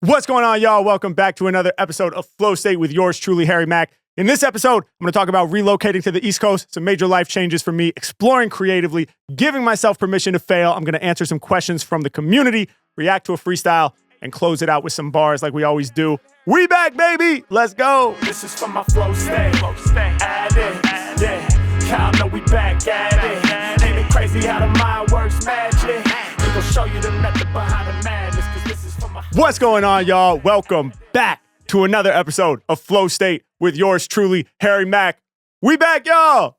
What's going on, y'all? Welcome back to another episode of Flow State with yours truly, Harry Mack. In this episode, I'm going to talk about relocating to the East Coast, some major life changes for me, exploring creatively, giving myself permission to fail. I'm going to answer some questions from the community, react to a freestyle, and close it out with some bars like we always do. We back, baby! Let's go! This is for my flow state. Add it, yeah. Y'all know we back at it. Ain't it crazy how the mind works magic? We gon' show you the method behind the madness, cause this is for my... What's going on, y'all? Welcome back to another episode of Flow State with yours truly, Harry Mack. We back, y'all!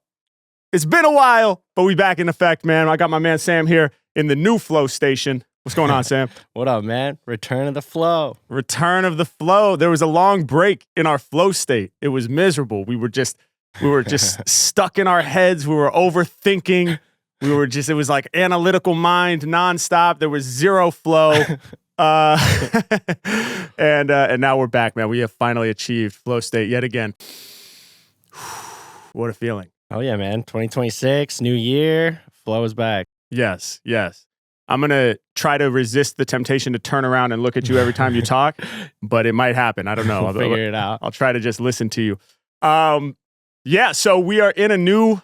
It's been a while, but we back in effect, man. I got my man Sam here in the new Flow Station. What's going on, Sam? What up, man? Return of the flow. Return of the flow. There was a long break in our flow state. It was miserable. We were just stuck in our heads. We were overthinking. It was like analytical mind nonstop. There was zero flow. And now we're back, man. We have finally achieved flow state yet again. What a feeling. Oh, yeah, man. 2026, new year. Flow is back. Yes. I'm going to try to resist the temptation to turn around and look at you every time you talk, but it might happen. I don't know. We'll figure it out. I'll try to just listen to you. So we are in a new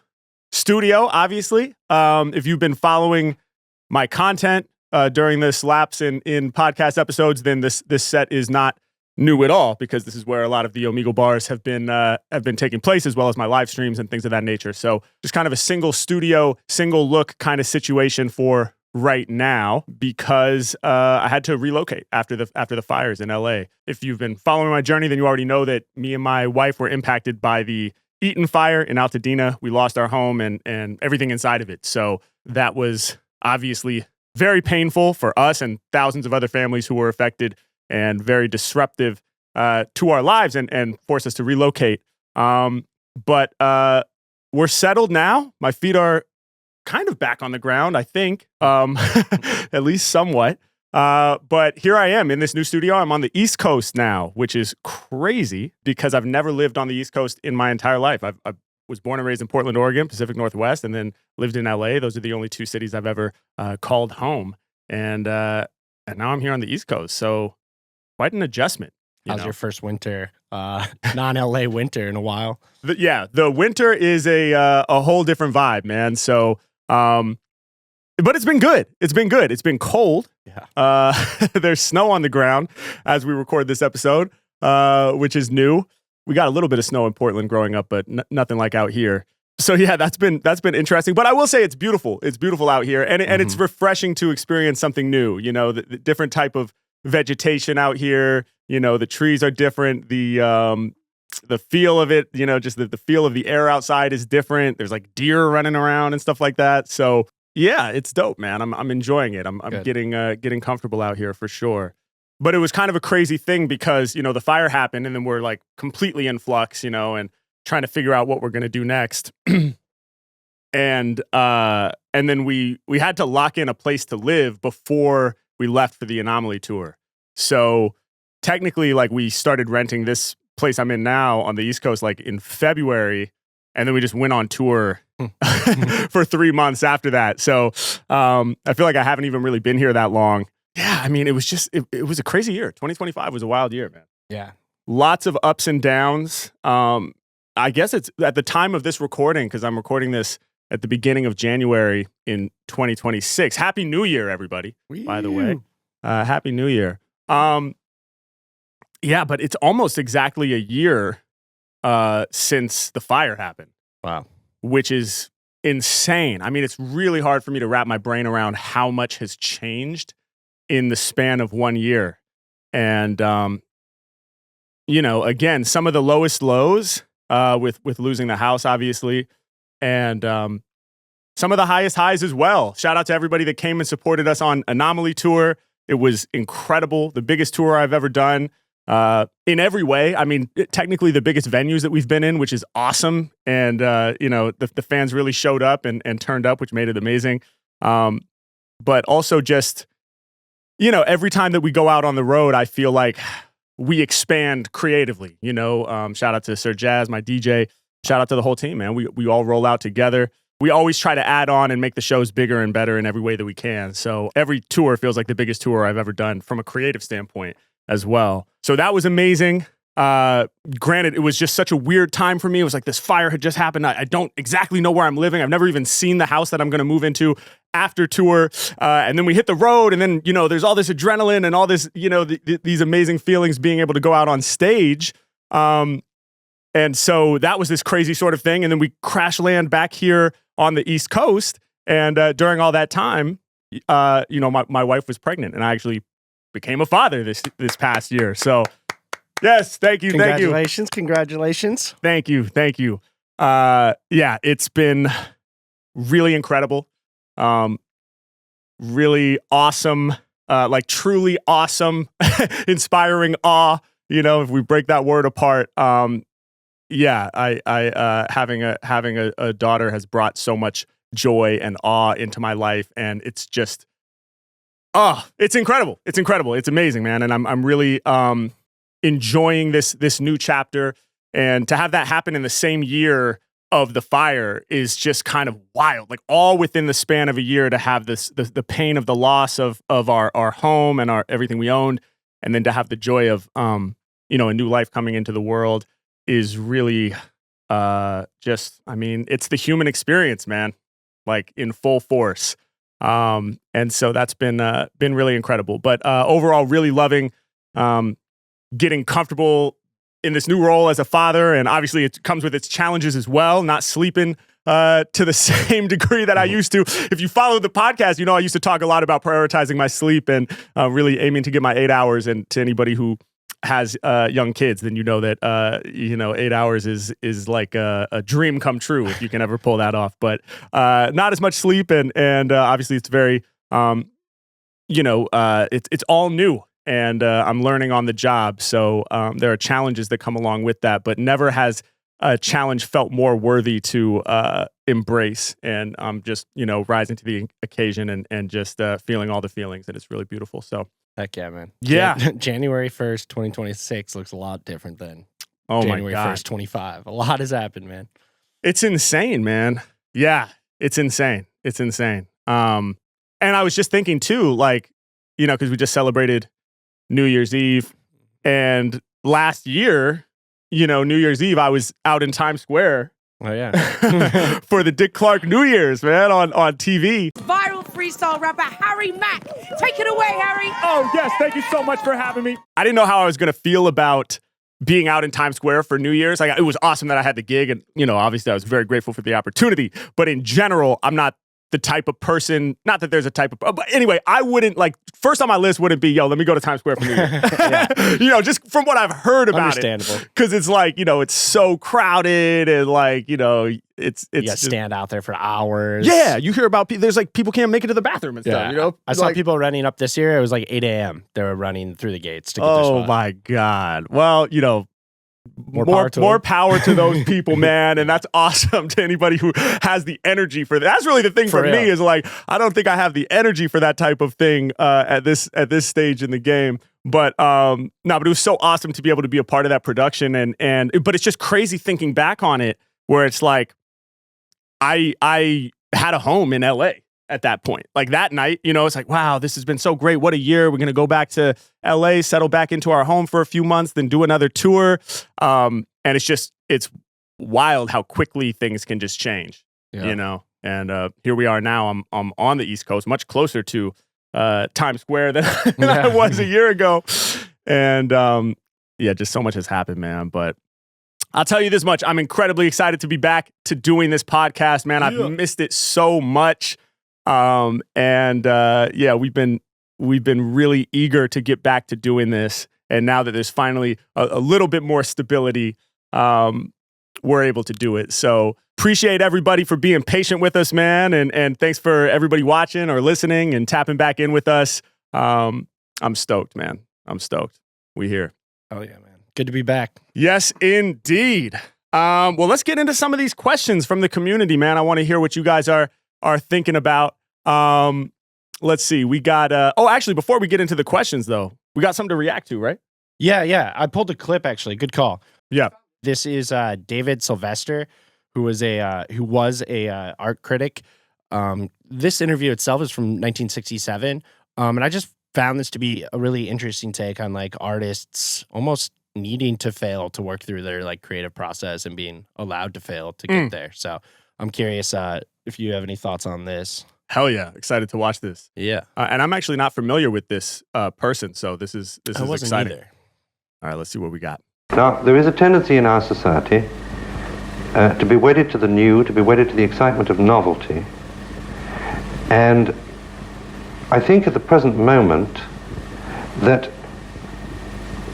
studio, obviously. If you've been following my content during this lapse in podcast episodes, then this set is not new at all, because this is where a lot of the Omegle bars have been taking place, as well as my live streams and things of that nature. So just kind of a single studio, single look kind of situation for right now, because I had to relocate after the fires in LA. If you've been following my journey, then you already know that me and my wife were impacted by the Eaton fire in Altadena. We lost our home and everything inside of it. So that was obviously very painful for us and thousands of other families who were affected, and very disruptive to our lives, and forced us to relocate. But we're settled now. My feet are kind of back on the ground, I think, at least somewhat. But here I am in this new studio. I'm on the East Coast now, which is crazy because I've never lived on the East Coast in my entire life. I was born and raised in Portland, Oregon, Pacific Northwest, and then lived in LA. Those are the only two cities I've ever called home. And now I'm here on the East Coast. So quite an adjustment. How's your first winter, non-LA winter in a while? The winter is a whole different vibe, man. So, but it's been good. It's been cold. Yeah. There's snow on the ground as we record this episode, which is new. We got a little bit of snow in Portland growing up, but nothing like out here. So yeah, that's been interesting. But I will say it's beautiful. It's beautiful out here, and it's refreshing to experience something new. You know, the different type of vegetation out here. You know, the trees are different. The feel of it, you know, just the feel of the air outside is different. There's like deer running around and stuff like that. So yeah, it's dope, man. I'm enjoying it. I'm getting comfortable out here for sure. But it was kind of a crazy thing because, you know, the fire happened and then we're like completely in flux, you know, and trying to figure out what we're going to do next. And then we had to lock in a place to live before we left for the Anomaly tour. So technically, like, we started renting this place I'm in now on the East Coast like in February, and then we just went on tour for 3 months after that. So I feel like I haven't even really been here that long. Yeah, I mean, it was just, it was a crazy year. 2025 was a wild year, man. Yeah. Lots of ups and downs. I guess it's at the time of this recording, because I'm recording this at the beginning of January in 2026. Happy New Year, everybody, by the way. Happy New Year. Yeah, but it's almost exactly a year since the fire happened. Wow. Which is insane. I mean, it's really hard for me to wrap my brain around how much has changed in the span of 1 year. And, you know, again, some of the lowest lows with losing the house, obviously, and some of the highest highs as well. Shout out to everybody that came and supported us on Anomaly Tour. It was incredible. The biggest tour I've ever done in every way. I mean, technically the biggest venues that we've been in, which is awesome. And, you know, the fans really showed up and turned up, which made it amazing. But also just, you know, every time that we go out on the road, I feel like we expand creatively, you know. Shout out to Sir Jazz, my DJ. Shout out to the whole team, man. We all roll out together. We always try to add on and make the shows bigger and better in every way that we can. So every tour feels like the biggest tour I've ever done from a creative standpoint. as well. So that was amazing. Granted, it was just such a weird time for me. It was like this fire had just happened. I don't exactly know where I'm living. I've never even seen the house that I'm going to move into after tour. And then we hit the road, and then, there's all this adrenaline and all this, these amazing feelings being able to go out on stage. And so that was this crazy sort of thing. And then we crash land back here on the East Coast. And during all that time, my wife was pregnant, and I actually became a father this past year. So yes, thank you. Congratulations. Thank you. Yeah, it's been really incredible. Really awesome, like truly awesome, inspiring awe, if we break that word apart. Yeah, I having a daughter has brought so much joy and awe into my life, and it's just, it's incredible. It's amazing, man. And I'm really, enjoying this new chapter, and to have that happen in the same year of the fire is just kind of wild. Like all within the span of a year, to have the pain of the loss of our home and everything we owned, and then to have the joy of a new life coming into the world is really it's the human experience, man, like in full force. And so that's been really incredible. But overall, really loving getting comfortable in this new role as a father. And obviously it comes with its challenges as well, not sleeping to the same degree that I used to. If you follow the podcast, I used to talk a lot about prioritizing my sleep and really aiming to get my 8 hours. And to anybody who has young kids, then that 8 hours is like a dream come true if you can ever pull that off. But not as much sleep, and obviously it's very it's all new. And I'm learning on the job. So there are challenges that come along with that, but never has a challenge felt more worthy to embrace. And I'm just, rising to the occasion and just feeling all the feelings. And it's really beautiful. So heck yeah, man. Yeah. January 1st, 2026 looks a lot different than January 1st, 25. A lot has happened, man. It's insane, man. Yeah, it's insane. And I was just thinking too, like, because we just celebrated New Year's Eve, and last year, New Year's Eve, I was out in Times Square. Oh yeah, for the Dick Clark New Year's, man, on TV. Viral freestyle rapper Harry Mack, take it away, Harry. Oh yes, thank you so much for having me. I didn't know how I was gonna feel about being out in Times Square for New Year's. It was awesome that I had the gig, and obviously I was very grateful for the opportunity. But in general, I'm not the type of person, not that there's a type of, but anyway, I wouldn't first on my list wouldn't be, let me go to Times Square for New Year. Just from what I've heard about it. Because it's like, it's so crowded and it's you gotta stand out there for hours. Yeah, you hear about, there's people can't make it to the bathroom and stuff, I saw people running up this year. It was like 8 a.m. They were running through the gates to get their spot. Oh my God. Well, more power to those people, man. And that's awesome to anybody who has the energy for that. That's really the thing for me is I don't think I have the energy for that type of thing at this stage in the game. But but it was so awesome to be able to be a part of that production. But it's just crazy thinking back on it, where it's like I had a home in LA at that point. Like that night, it's like, wow, this has been so great. What a year. We're going to go back to LA, settle back into our home for a few months, then do another tour. And it's wild how quickly things can just change, and here we are now. I'm on the East Coast, much closer to Times Square than I was a year ago. And just so much has happened, man. But I'll tell you this much. I'm incredibly excited to be back to doing this podcast, man. I've missed it so much. We've been really eager to get back to doing this. And now that there's finally a little bit more stability, we're able to do it. So appreciate everybody for being patient with us, man. And thanks for everybody watching or listening and tapping back in with us. I'm stoked, man. I'm stoked. We here. Oh yeah, man. Good to be back. Yes, indeed. Well, let's get into some of these questions from the community, man. I want to hear what you guys are thinking about. Let's see. We got actually, before we get into the questions though, we got something to react to, right? Yeah. I pulled a clip actually. Good call. Yeah. This is David Sylvester, who was a art critic. This interview itself is from 1967. And I just found this to be a really interesting take on like artists almost needing to fail to work through their like creative process and being allowed to fail to get there. So I'm curious if you have any thoughts on this. Hell yeah. Excited to watch this. Yeah. And I'm actually not familiar with this person, so this is exciting. Either. All right, let's see what we got. Now, there is a tendency in our society to be wedded to the new, to be wedded to the excitement of novelty. And I think at the present moment that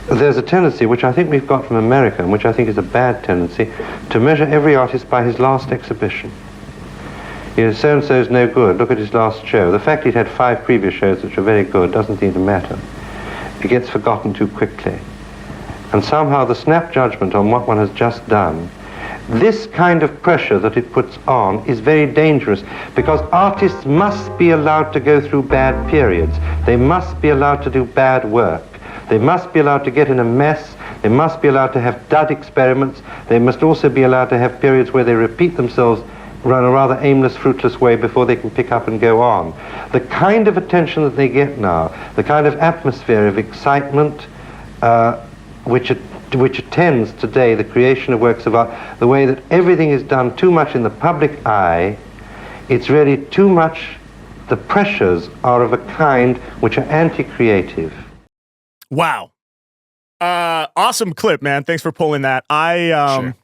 there's a tendency, which I think we've got from America, and which I think is a bad tendency, to measure every artist by his last exhibition. You know, so-and-so's no good, look at his last show. The fact he'd had 5 previous shows which are very good doesn't seem to matter. It gets forgotten too quickly. And somehow the snap judgment on what one has just done, this kind of pressure that it puts on is very dangerous, because artists must be allowed to go through bad periods. They must be allowed to do bad work. They must be allowed to get in a mess. They must be allowed to have dud experiments. They must also be allowed to have periods where they repeat themselves in a rather aimless, fruitless way before they can pick up and go on. The kind of attention that they get now, the kind of atmosphere of excitement which attends today the creation of works of art, the way that everything is done too much in the public eye, it's really too much, the pressures are of a kind which are anti-creative. Wow. Awesome clip, man. Thanks for pulling that. Sure.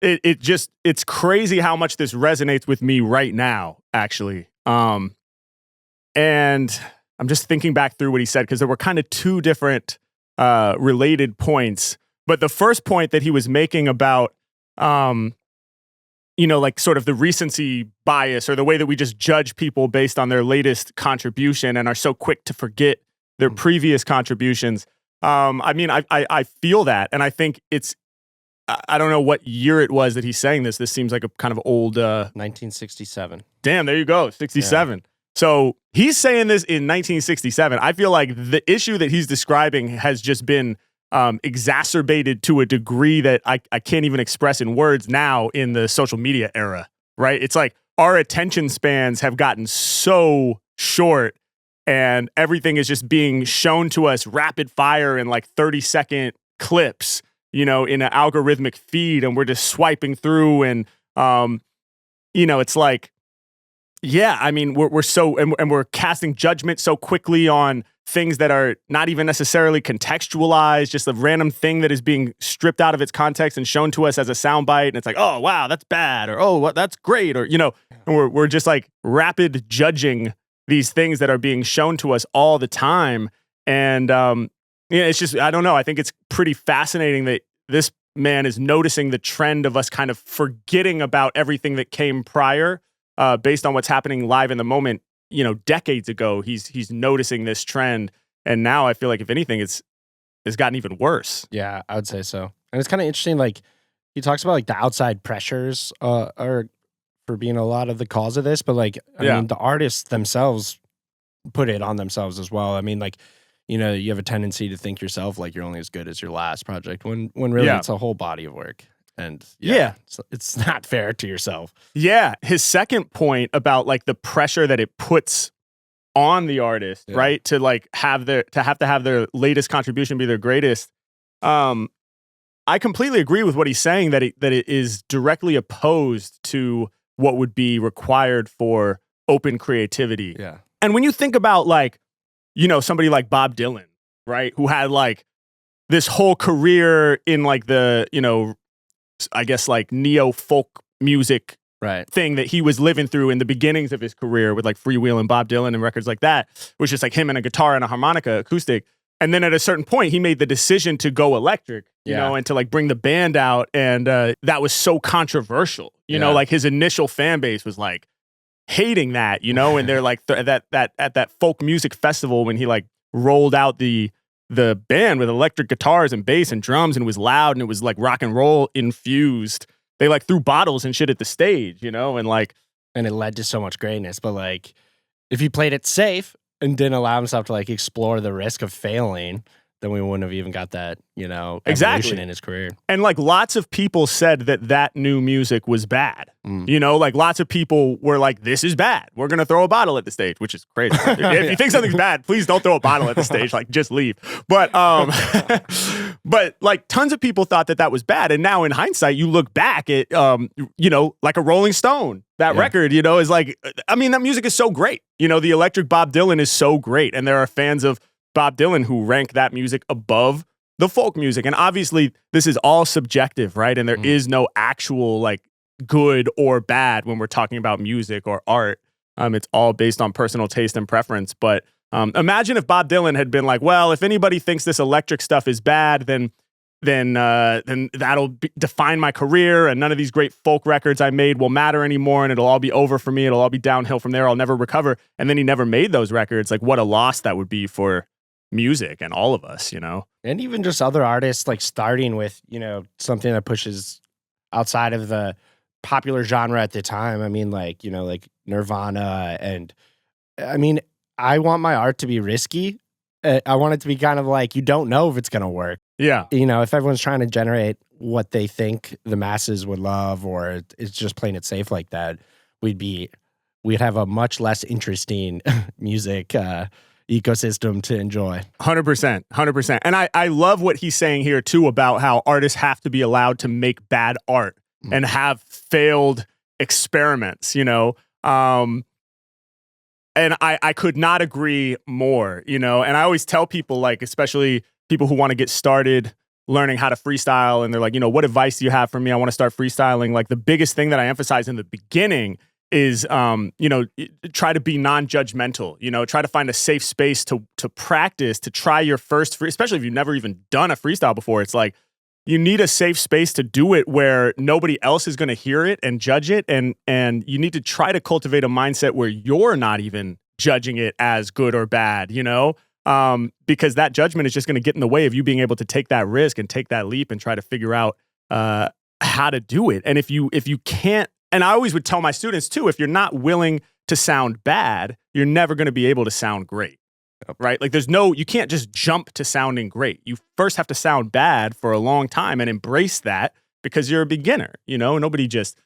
It's crazy how much this resonates with me right now, actually. And I'm just thinking back through what he said, because there were kind of 2 different related points. But the first point that he was making about, like sort of the recency bias, or the way that we just judge people based on their latest contribution and are so quick to forget their previous contributions. I feel that. And I think I don't know what year it was that he's saying this. This seems like a kind of old... 1967. Damn, there you go, 67. Yeah. So he's saying this in 1967. I feel like the issue that he's describing has just been exacerbated to a degree that I can't even express in words now in the social media era, right? It's like our attention spans have gotten so short, and everything is just being shown to us rapid fire in like 30-second clips, in an algorithmic feed, and we're just swiping through, and it's like, yeah, I mean, we're so, and we're casting judgment so quickly on things that are not even necessarily contextualized, just a random thing that is being stripped out of its context and shown to us as a soundbite, and it's like, oh wow, that's bad, or oh, that's great, or and we're just like rapid judging these things that are being shown to us all the time. And it's just, I don't know, I think it's pretty fascinating that this man is noticing the trend of us kind of forgetting about everything that came prior, based on what's happening live in the moment. Decades ago, he's noticing this trend, and now I feel like, if anything, it's gotten even worse. Yeah, I would say so. And it's kind of interesting, like, he talks about like the outside pressures are for being a lot of the cause of this, but like, I mean, the artists themselves put it on themselves as well. I mean, like, you have a tendency to think yourself like you're only as good as your last project, when really it's a whole body of work. And it's not fair to yourself. Yeah. His second point about like the pressure that it puts on the artist, right? To like have their latest contribution be their greatest. I completely agree with what he's saying, that it is directly opposed to what would be required for open creativity. Yeah. And when you think about like, somebody like Bob Dylan, right? Who had like this whole career in like the, I guess like neo-folk music thing that he was living through in the beginnings of his career with like Freewheel and Bob Dylan and records like that, which is like him and a guitar and a harmonica acoustic. And then at a certain point, he made the decision to go electric, and to like bring the band out. And that was so controversial, like his initial fan base was like hating that, and they're like at that folk music festival when he like rolled out the band with electric guitars and bass and drums, and it was loud and it was like rock and roll infused. They like threw bottles and shit at the stage, and it led to so much greatness. But like, if he played it safe and didn't allow himself to like explore the risk of failing, then we wouldn't have even got that, Exactly. evolution in his career. And like lots of people said that new music was bad. Like lots of people were like, this is bad. We're going to throw a bottle at the stage, which is crazy. If you think something's bad, please don't throw a bottle at the stage. Like just leave. But like tons of people thought that was bad. And now in hindsight, you look back at, like a Rolling Stone, that record, is like, I mean, that music is so great. The electric Bob Dylan is so great. And there are fans of Bob Dylan who rank that music above the folk music. And obviously this is all subjective, right? And there is no actual like good or bad when we're talking about music or art. It's all based on personal taste and preference. But imagine if Bob Dylan had been like, well, if anybody thinks this electric stuff is bad, then that'll define my career, and none of these great folk records I made will matter anymore, and it'll all be over for me. It'll all be downhill from there. I'll never recover. And then he never made those records. Like what a loss that would be for music and all of us, And even just other artists, like starting with, something that pushes outside of the popular genre at the time. I mean, like Nirvana. And I mean, I want my art to be risky. I want it to be kind of like, you don't know if it's going to work. Yeah. If everyone's trying to generate what they think the masses would love, or it's just playing it safe like that, we'd have a much less interesting music ecosystem to enjoy. 100%. And I love what he's saying here too about how artists have to be allowed to make bad art and have failed experiments, and I could not agree more, and I always tell people, like, especially people who want to get started learning how to freestyle, and they're like, what advice do you have for me? I want to start freestyling. Like the biggest thing that I emphasize in the beginning is, try to be non-judgmental, try to find a safe space to practice, to try your first especially if you've never even done a freestyle before. It's like, you need a safe space to do it where nobody else is going to hear it and judge it. And you need to try to cultivate a mindset where you're not even judging it as good or bad, because that judgment is just going to get in the way of you being able to take that risk and take that leap and try to figure out how to do it. And if you can't, and I always would tell my students too, if you're not willing to sound bad, you're never going to be able to sound great. Right? Like you can't just jump to sounding great. You first have to sound bad for a long time and embrace that, because you're a beginner, nobody just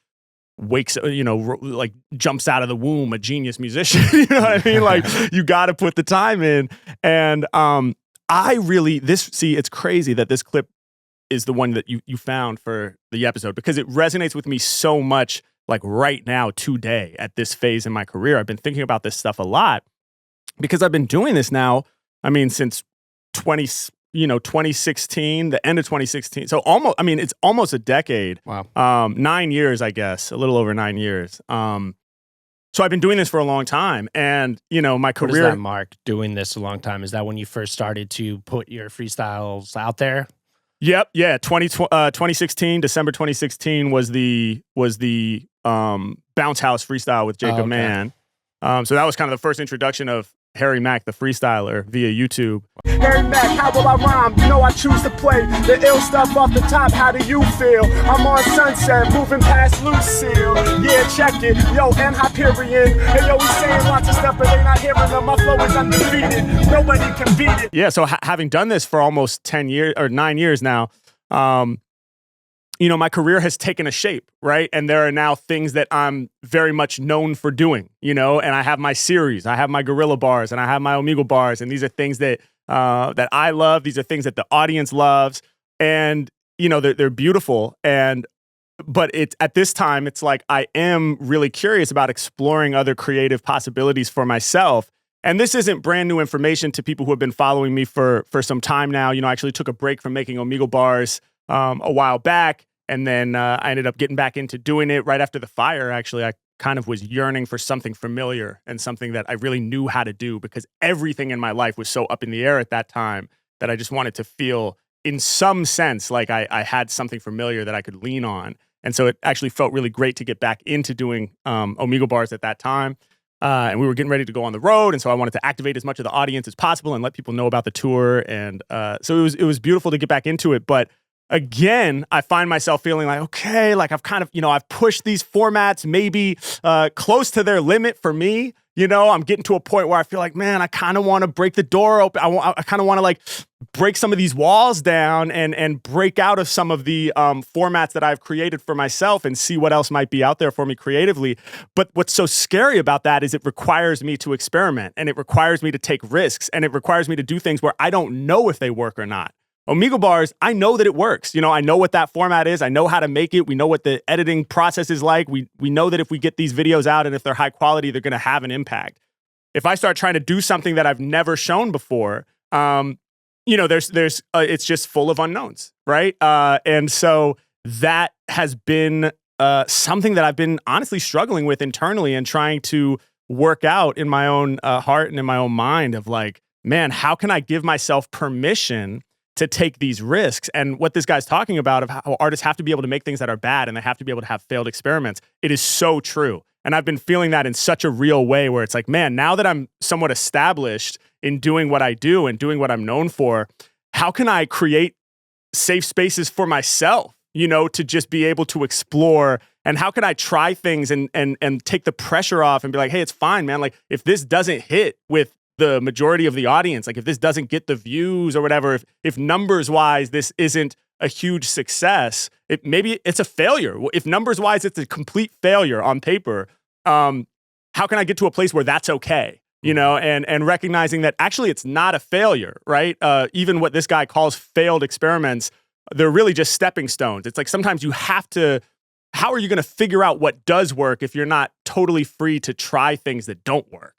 wakes, like jumps out of the womb a genius musician. You know what I mean? Like you got to put the time in. And it's crazy that this clip is the one that you found for the episode, because it resonates with me so much, like right now, today, at this phase in my career. I've been thinking about this stuff a lot, because I've been doing this now, I mean, since 2016, the end of 2016. So it's almost a decade. Wow. 9 years, I guess, a little over 9 years. So I've been doing this for a long time, and my career. What is that, Mark? Doing this a long time? Is that when you first started to put your freestyles out there? Yep. Yeah. 2016, December 2016 was the Bounce House freestyle with Jacob Mann. So that was kind of the first introduction of Harry Mack, the freestyler, via YouTube. Harry Mack, how will I rhyme? I choose to play the ill stuff off the top. How do you feel? I'm on Sunset, moving past Lucille. Yeah, check it. Yo, and Hyperion. Hey, yo, he's saying lots of stuff, but they not hearing them. My flow is undefeated. Nobody can beat it. Yeah, so having done this for almost 10 years or 9 years now, my career has taken a shape, right? And there are now things that I'm very much known for doing, and I have my series, I have my Gorilla bars, and I have my Omegle bars, and these are things that that I love. These are things that the audience loves, and they're beautiful. But it's at this time, it's like I am really curious about exploring other creative possibilities for myself. And this isn't brand new information to people who have been following me for some time now. I actually took a break from making Omegle bars a while back. And then I ended up getting back into doing it right after the fire. Actually, I kind of was yearning for something familiar and something that I really knew how to do, because everything in my life was so up in the air at that time that I just wanted to feel, in some sense, like I had something familiar that I could lean on. And so it actually felt really great to get back into doing Omegle bars at that time. And we were getting ready to go on the road. And so I wanted to activate as much of the audience as possible and let people know about the tour. And so it was beautiful to get back into it. But again, I find myself feeling like, okay, like I've kind of, I've pushed these formats maybe close to their limit for me, I'm getting to a point where I feel like, man, I kind of want to break the door open. I kind of want to like break some of these walls down and break out of some of the formats that I've created for myself and see what else might be out there for me creatively. But what's so scary about that is it requires me to experiment, and it requires me to take risks, and it requires me to do things where I don't know if they work or not. Omegle Bars, I know that it works. I know what that format is. I know how to make it. We know what the editing process is like. We know that if we get these videos out and if they're high quality, they're going to have an impact. If I start trying to do something that I've never shown before, it's just full of unknowns, right? And so that has been something that I've been honestly struggling with internally and trying to work out in my own heart and in my own mind of like, man, how can I give myself permission to take these risks? And what this guy's talking about of how artists have to be able to make things that are bad and they have to be able to have failed experiments. It is so true. And I've been feeling that in such a real way where it's like, man, now that I'm somewhat established in doing what I do and doing what I'm known for, how can I create safe spaces for myself, to just be able to explore? And how can I try things and take the pressure off and be like, hey, it's fine, man. Like if this doesn't hit with the majority of the audience, like if this doesn't get the views or whatever, if numbers wise, this isn't a huge success, maybe it's a failure. If numbers wise, it's a complete failure on paper. How can I get to a place where that's okay? And recognizing that actually it's not a failure, right? Even what this guy calls failed experiments, they're really just stepping stones. It's like sometimes you have to, how are you going to figure out what does work if you're not totally free to try things that don't work?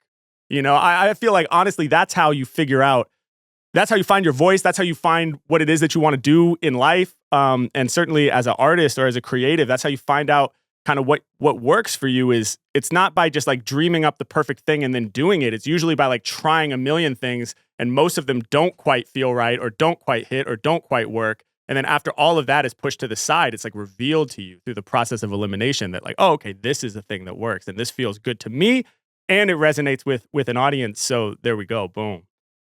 I feel like, honestly, that's how you figure out, that's how you find your voice. That's how you find what it is that you want to do in life. And certainly as an artist or as a creative, that's how you find out kind of what works for you. Is it's not by just like dreaming up the perfect thing and then doing it. It's usually by like trying a million things, and most of them don't quite feel right or don't quite hit or don't quite work. And then after all of that is pushed to the side, it's like revealed to you through the process of elimination that like, oh, okay, this is the thing that works and this feels good to me. And it resonates with an audience. So there we go. Boom.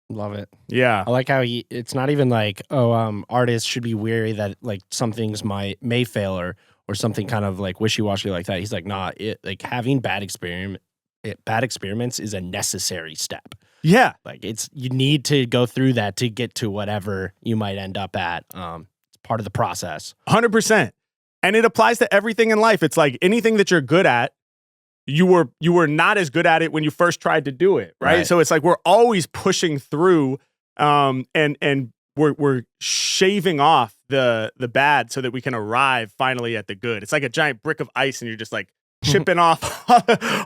Love it. Yeah. I like how it's not even like, artists should be wary that like some things may fail or something kind of like wishy-washy like that. He's like, nah, like having bad experiments is a necessary step. Yeah. Like you need to go through that to get to whatever you might end up at. It's part of the process. 100%. And it applies to everything in life. It's like anything that you're good at, you were not as good at it when you first tried to do it, right? So it's like we're always pushing through, and we're shaving off the bad so that we can arrive finally at the good. It's like a giant brick of ice, and you're just like chipping off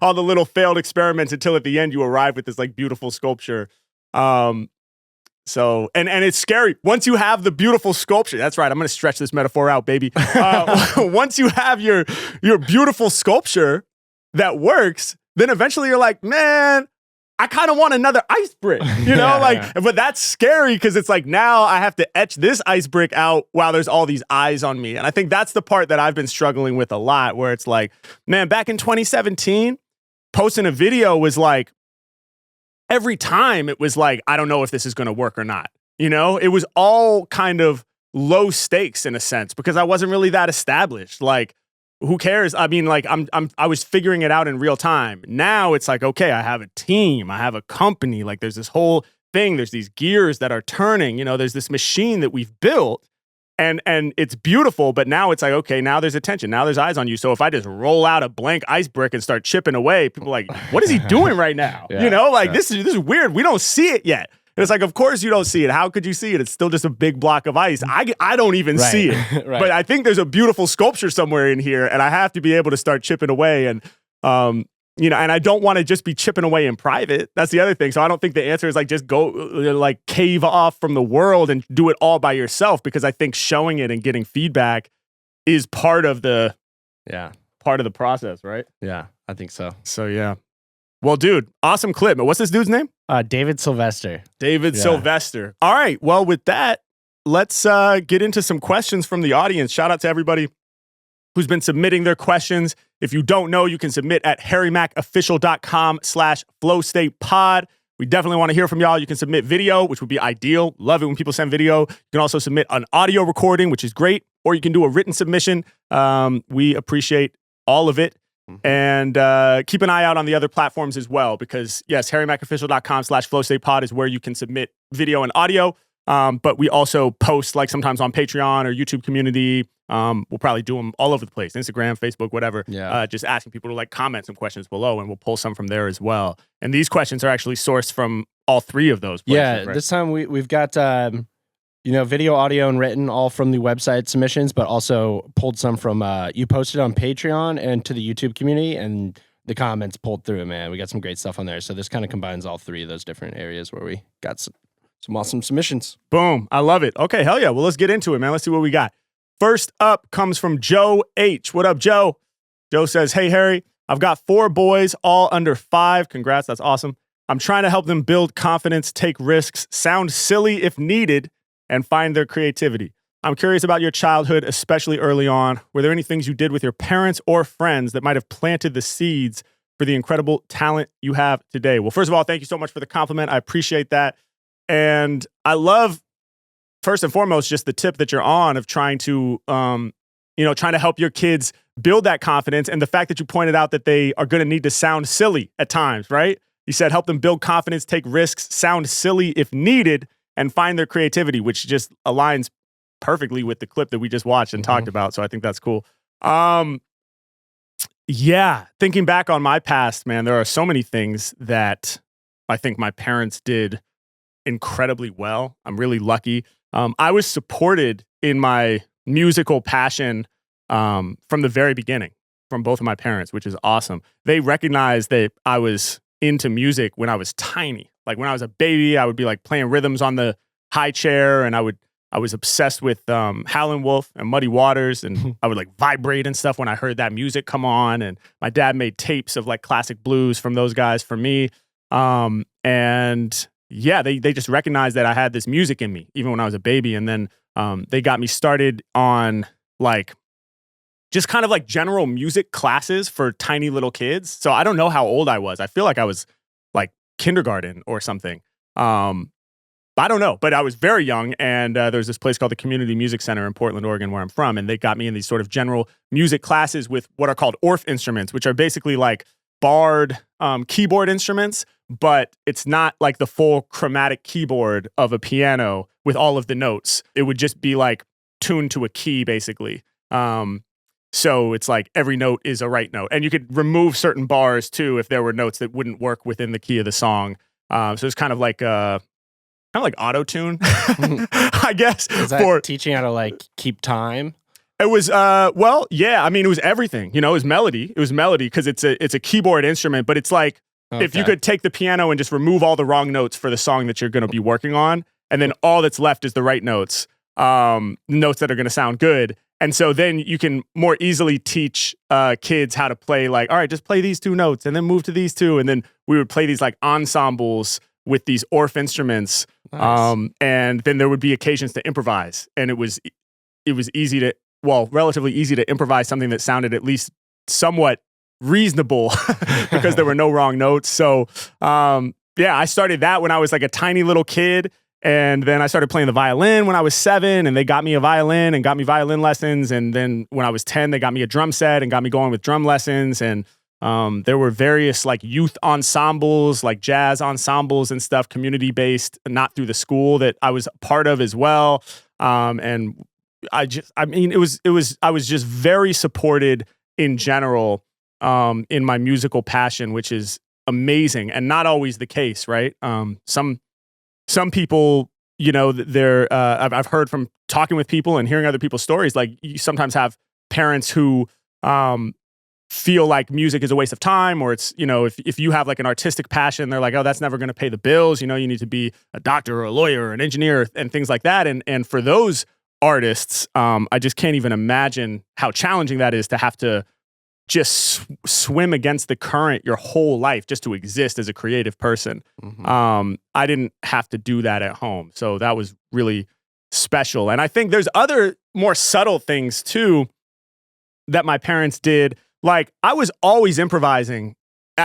all the little failed experiments until at the end you arrive with this like beautiful sculpture. So it's scary once you have the beautiful sculpture. That's right. I'm going to stretch this metaphor out, baby. Once you have your beautiful sculpture that works, then eventually you're like, man, I kind of want another ice brick, but that's scary because it's like now I have to etch this ice brick out while there's all these eyes on me. And I think that's the part that I've been struggling with a lot, where it's like, man, back in 2017, posting a video was like, every time it was like, I don't know if this is going to work or not. It was all kind of low stakes in a sense because I wasn't really that established. Like, who cares? I mean, like I was figuring it out in real time. Now it's like, okay, I have a team, I have a company. Like there's this whole thing. There's these gears that are turning. There's this machine that we've built, and it's beautiful. But now it's like, okay, now there's attention. Now there's eyes on you. So if I just roll out a blank ice brick and start chipping away, people are like, what is he doing right now? This is weird. We don't see it yet. And it's like, of course you don't see it. How could you see it? It's still just a big block of ice. I don't even see it. But I think there's a beautiful sculpture somewhere in here, and I have to be able to start chipping away. And, and I don't want to just be chipping away in private. That's the other thing. So I don't think the answer is like, just go like cave off from the world and do it all by yourself, because I think showing it and getting feedback is part of the process, right? Yeah, I think so. So yeah. Well, dude, awesome clip. But what's this dude's name? David Sylvester. Sylvester. All right. Well, with that, let's get into some questions from the audience. Shout out to everybody who's been submitting their questions. If you don't know, you can submit at harrymackofficial.com/flowstatepod. We definitely want to hear from y'all. You can submit video, which would be ideal. Love it when people send video. You can also submit an audio recording, which is great, or you can do a written submission. We appreciate all of it. And keep an eye out on the other platforms as well, because yes, harrymacofficial.com/flowstatepod is where you can submit video and audio. But we also post like sometimes on Patreon or YouTube community. We'll probably do them all over the place, Instagram, Facebook, whatever. Yeah. Just asking people to like comment some questions below, and we'll pull some from there as well. And these questions are actually sourced from all three of those places. Yeah, right? this time we've got video, audio, and written all from the website submissions, but also pulled some from you posted on Patreon and to the YouTube community, and the comments pulled through it, man. We got some great stuff on there. So this kind of combines all three of those different areas where we got some awesome submissions. Boom. I love it. Okay, hell yeah. Well, let's get into it, man. Let's see what we got. First up comes from Joe H. What up, Joe? Joe says, hey, Harry, I've got 4 boys, all under 5. Congrats. That's awesome. I'm trying to help them build confidence, take risks, sound silly if needed, and find their creativity. I'm curious about your childhood, especially early on. Were there any things you did with your parents or friends that might have planted the seeds for the incredible talent you have today? Well, first of all, thank you so much for the compliment. I appreciate that. And I love, first and foremost, just the tip that you're on of trying to, trying to help your kids build that confidence. And the fact that you pointed out that they are going to need to sound silly at times, right? You said help them build confidence, take risks, sound silly if needed, and find their creativity, which just aligns perfectly with the clip that we just watched and talked about. So I think that's cool. Yeah, thinking back on my past, man, there are so many things that I think my parents did incredibly well. I'm really lucky. I was supported in my musical passion from the very beginning from both of my parents, which is awesome. They recognized that I was into music when I was tiny. Like when I was a baby, I would be like playing rhythms on the high chair, and I was obsessed with Howlin' Wolf and Muddy Waters, and I would like vibrate and stuff when I heard that music come on. And my dad made tapes of like classic blues from those guys for me. And yeah, they just recognized that I had this music in me even when I was a baby. And then they got me started on like just kind of like general music classes for tiny little kids. So I don't know how old I was. I feel like I was like kindergarten or something. I don't know, but I was very young, and there's this place called the Community Music Center in Portland, Oregon, where I'm from, and they got me in these sort of general music classes with what are called Orff instruments, which are basically like barred keyboard instruments, but it's not like the full chromatic keyboard of a piano with all of the notes. It would just be like tuned to a key, basically. So it's like every note is a right note, and you could remove certain bars too if there were notes that wouldn't work within the key of the song. So it's kind of like auto-tune, I guess. Is that teaching how to like keep time? It was, yeah. I mean, it was everything. It was melody. It was melody because it's a keyboard instrument, but it's like if you could take the piano and just remove all the wrong notes for the song that you're going to be working on, and then all that's left is the right notes, notes that are going to sound good. And so then you can more easily teach kids how to play like, all right, just play these 2 notes and then move to these 2. And then we would play these like ensembles with these Orff instruments. Nice. And then there would be occasions to improvise. And it was relatively easy to improvise something that sounded at least somewhat reasonable because there were no wrong notes. So I started that when I was like a tiny little kid. And then I started playing the violin when I was 7, and they got me a violin and got me violin lessons. And then when I was 10, they got me a drum set and got me going with drum lessons. And there were various like youth ensembles, like jazz ensembles and stuff, community-based, not through the school, that I was part of as well. And I was just very supported in general in my musical passion, which is amazing and not always the case, right? Some people, I've heard from talking with people and hearing other people's stories, like you sometimes have parents who feel like music is a waste of time, or it's, if you have like an artistic passion, they're like, oh, that's never going to pay the bills. You need to be a doctor or a lawyer or an engineer and things like that. And for those artists, I just can't even imagine how challenging that is to have to just swim against the current your whole life just to exist as a creative person. Mm-hmm. I didn't have to do that at home. So that was really special. And I think there's other more subtle things too that my parents did. Like I was always improvising,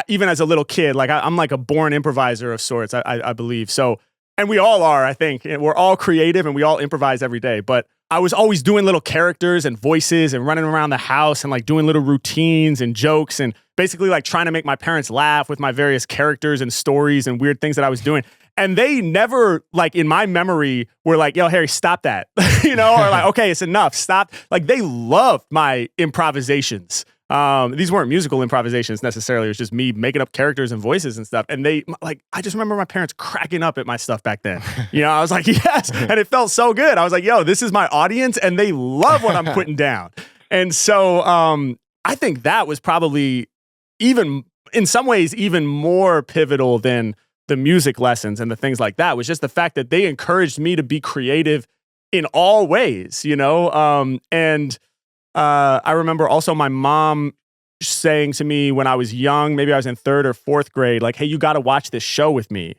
even as a little kid. Like I'm like a born improviser of sorts, I believe. So and we all are, I think. We're all creative and we all improvise every day. But I was always doing little characters and voices and running around the house and like doing little routines and jokes and basically like trying to make my parents laugh with my various characters and stories and weird things that I was doing. And they never, like in my memory, were like, yo, Harry, stop that. Or like, okay, it's enough, stop. Like they loved my improvisations. These weren't musical improvisations necessarily. It was just me making up characters and voices and stuff. And they I just remember my parents cracking up at my stuff back then. I was like, yes. And it felt so good. I was like, yo, this is my audience and they love what I'm putting down. And so I think that was probably even in some ways even more pivotal than the music lessons and the things like that, was just the fact that they encouraged me to be creative in all ways, and I remember also my mom saying to me when I was young, maybe I was in 3rd or 4th grade, like, hey, you got to watch this show with me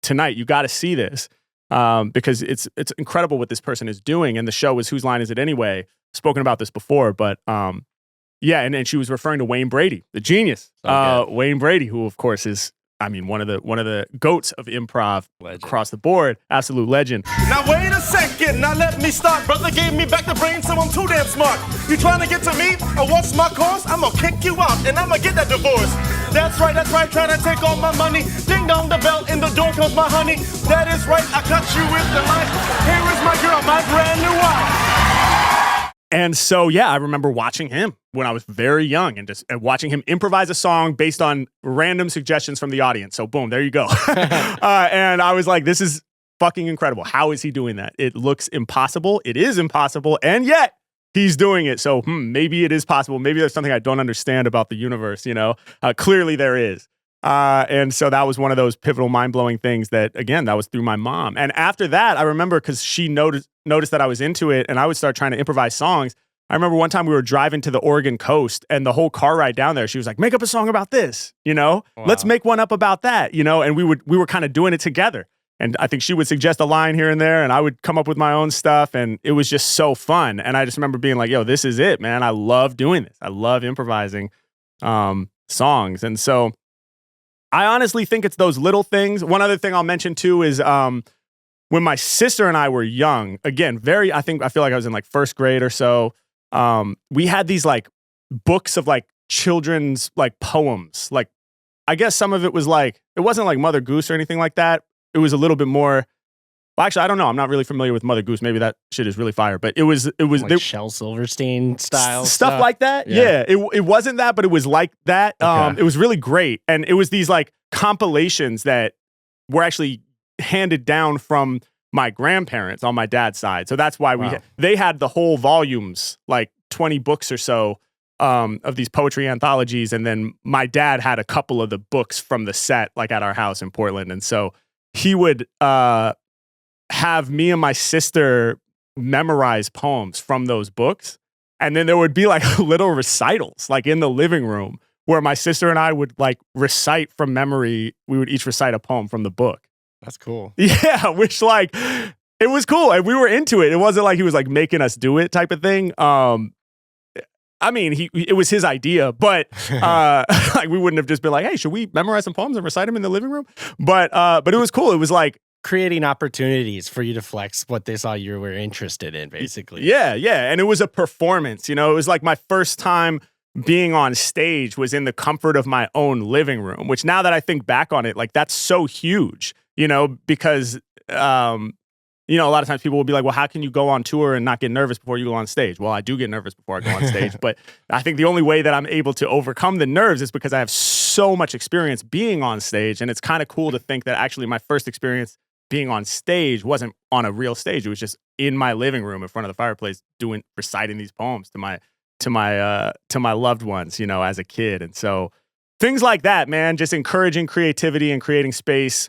tonight. You got to see this because it's incredible what this person is doing. And the show was Whose Line Is It Anyway? Spoken about this before, but yeah. And she was referring to Wayne Brady, the genius, Wayne Brady, who of course is, one of the goats of improv across the board. Absolute legend. Now wait a second, now let me start. Brother gave me back the brain, so I'm too damn smart. You trying to get to me? Or what's my cause? I'm gonna kick you out and I'm gonna get that divorce. That's right, trying to take all my money. Ding dong the bell, in the door comes my honey. That is right, I cut you with the knife. Here is my girl, my brand new wife. And so, yeah, I remember watching him when I was very young and just watching him improvise a song based on random suggestions from the audience. So boom, there you go. And I was like, this is fucking incredible. How is he doing that? It looks impossible. It is impossible. And yet he's doing it. So maybe it is possible. Maybe there's something I don't understand about the universe, Clearly there is. And so that was one of those pivotal, mind-blowing things that, again, that was through my mom. And after that, I remember because she noticed that I was into it and I would start trying to improvise songs. I remember one time we were driving to the Oregon coast and the whole car ride down there, she was like, make up a song about this, Wow. Let's make one up about that, and we were kind of doing it together. And I think she would suggest a line here and there and I would come up with my own stuff. And it was just so fun. And I just remember being like, yo, this is it, man. I love doing this. I love improvising songs. And so I honestly think it's those little things. One other thing I'll mention too is when my sister and I were young, again, I feel like I was in like 1st grade or so. We had these like books of like children's like poems. Like, I guess some of it was like, it wasn't like Mother Goose or anything like that. It was a little bit more, well, actually, I don't know. I'm not really familiar with Mother Goose. Maybe that shit is really fire, but it was like Shel Silverstein style stuff like that. Yeah. It wasn't that, but it was like that. Okay. It was really great. And it was these like compilations that were actually handed down from my grandparents on my dad's side. So that's why they had the whole volumes, like 20 books or so of these poetry anthologies. And then my dad had a couple of the books from the set, like at our house in Portland. And so he would have me and my sister memorize poems from those books. And then there would be like little recitals, like in the living room, where my sister and I would like recite from memory. We would each recite a poem from the book. That's cool. Yeah, which like, it was cool. And we were into it. It wasn't like he was like making us do it type of thing. It was his idea, but like we wouldn't have just been like, hey, should we memorize some poems and recite them in the living room? But it was cool. It was like creating opportunities for you to flex what they saw you were interested in, basically. Yeah. And it was a performance, it was like my first time being on stage was in the comfort of my own living room, which now that I think back on it, like that's so huge, because, a lot of times people will be like, well, how can you go on tour and not get nervous before you go on stage? Well, I do get nervous before I go on stage, but I think the only way that I'm able to overcome the nerves is because I have so much experience being on stage. And it's kind of cool to think that actually my first experience being on stage wasn't on a real stage. It was just in my living room in front of the fireplace reciting these poems to my loved ones, as a kid. And so things like that, man, just encouraging creativity and creating space.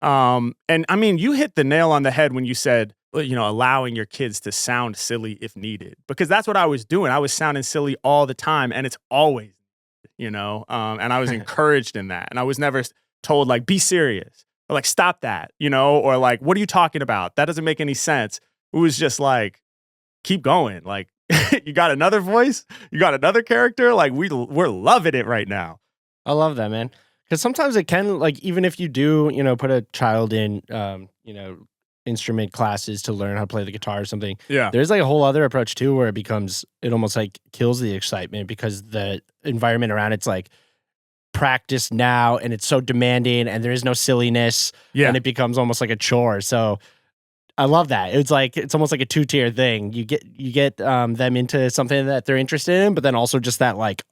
And I mean, you hit the nail on the head when you said, allowing your kids to sound silly if needed, because that's what I was doing. I was sounding silly all the time, and it's always, and I was encouraged in that. And I was never told like, be serious or like, stop that, or like, what are you talking about? That doesn't make any sense. It was just like, keep going. Like, you got another voice, you got another character. Like we're loving it right now. I love that, man. Because sometimes it can, like, even if you do, put a child in, instrument classes to learn how to play the guitar or something. Yeah. There's like a whole other approach too, where it almost like kills the excitement because the environment around it's like practice now and it's so demanding and there is no silliness and it becomes almost like a chore. So I love that. It's almost like a 2-tier thing. You get them into something that they're interested in, but then also just that like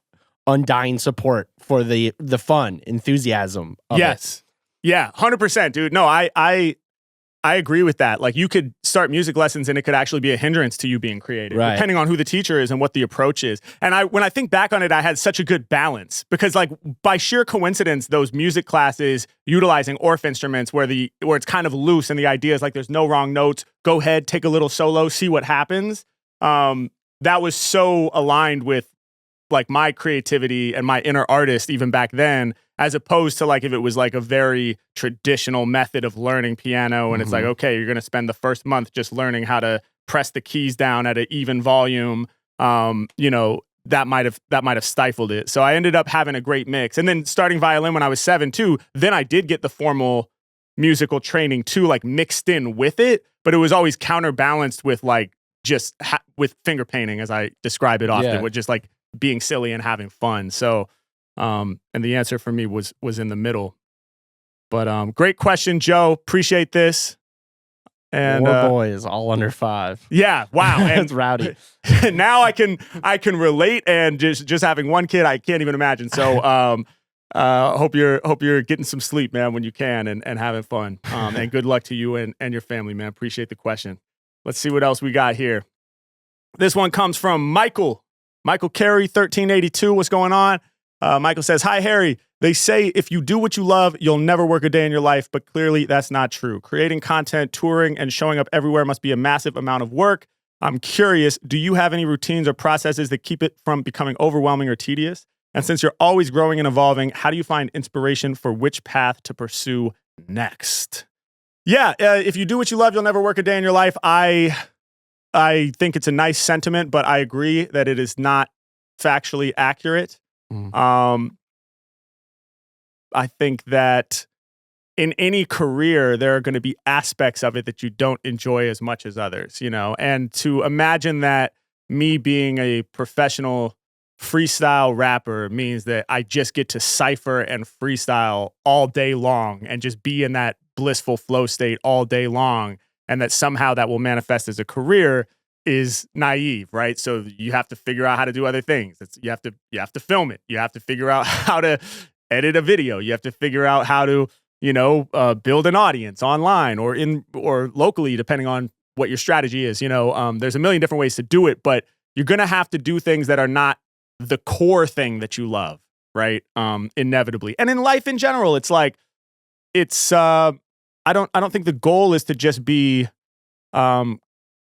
undying support for the fun, enthusiasm of it. Yeah, 100%, dude. No, I agree with that. Like, you could start music lessons and it could actually be a hindrance to you being creative, depending on who the teacher is and what the approach is. And when I think back on it, I had such a good balance because, like, by sheer coincidence, those music classes utilizing Orff instruments where it's kind of loose and the idea is like there's no wrong notes. Go ahead, take a little solo, see what happens. That was so aligned with like my creativity and my inner artist even back then, as opposed to like if it was like a very traditional method of learning piano and it's like, okay, you're going to spend the first month just learning how to press the keys down at an even volume. That might have stifled it. So I ended up having a great mix. And then starting violin when I was 7 too, then I did get the formal musical training too, like mixed in with it, but it was always counterbalanced with like just with finger painting, as I describe it often, with just like being silly and having fun. So, and the answer for me was in the middle. But great question, Joe. Appreciate this. And More boys, all under 5. Yeah, wow. And it's rowdy. now I can relate, and just having one kid, I can't even imagine. So hope you're getting some sleep, man, when you can, and having fun. And good luck to you and your family, man. Appreciate the question. Let's see what else we got here. This one comes from Michael Carey, 1382. What's going on? Michael says, "Hi, Harry. They say if you do what you love, you'll never work a day in your life, but clearly that's not true. Creating content, touring, and showing up everywhere must be a massive amount of work. I'm curious, do you have any routines or processes that keep it from becoming overwhelming or tedious? And since you're always growing and evolving, how do you find inspiration for which path to pursue next?" Yeah, if you do what you love, you'll never work a day in your life. I think it's a nice sentiment, but I agree that it is not factually accurate. I think that in any career, there are going to be aspects of it that you don't enjoy as much as others, and to imagine that me being a professional freestyle rapper means that I just get to cipher and freestyle all day long and just be in that blissful flow state all day long, and that somehow that will manifest as a career is naive, right? So you have to figure out how to do other things. You have to film it. You have to figure out how to edit a video. You have to figure out how to, build an audience online or locally, depending on what your strategy is. There's a million different ways to do it, but you're gonna have to do things that are not the core thing that you love, right? Inevitably, and in life in general, it's like I don't think the goal is to just be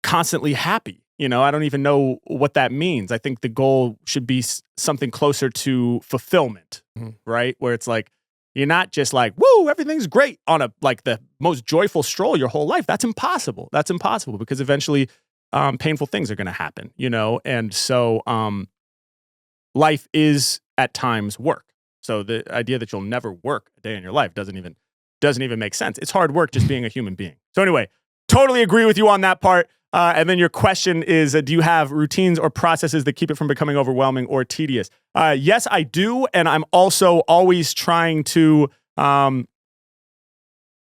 constantly happy. I don't even know what that means. I think the goal should be something closer to fulfillment, right? Where it's like, you're not just like, woo, everything's great on the most joyful stroll your whole life. That's impossible. That's impossible because eventually painful things are going to happen, And so life is at times work. So the idea that you'll never work a day in your life doesn't even make sense. It's hard work just being a human being. So anyway, totally agree with you on that part. And then your question is, do you have routines or processes that keep it from becoming overwhelming or tedious? Yes, I do. And I'm also always trying to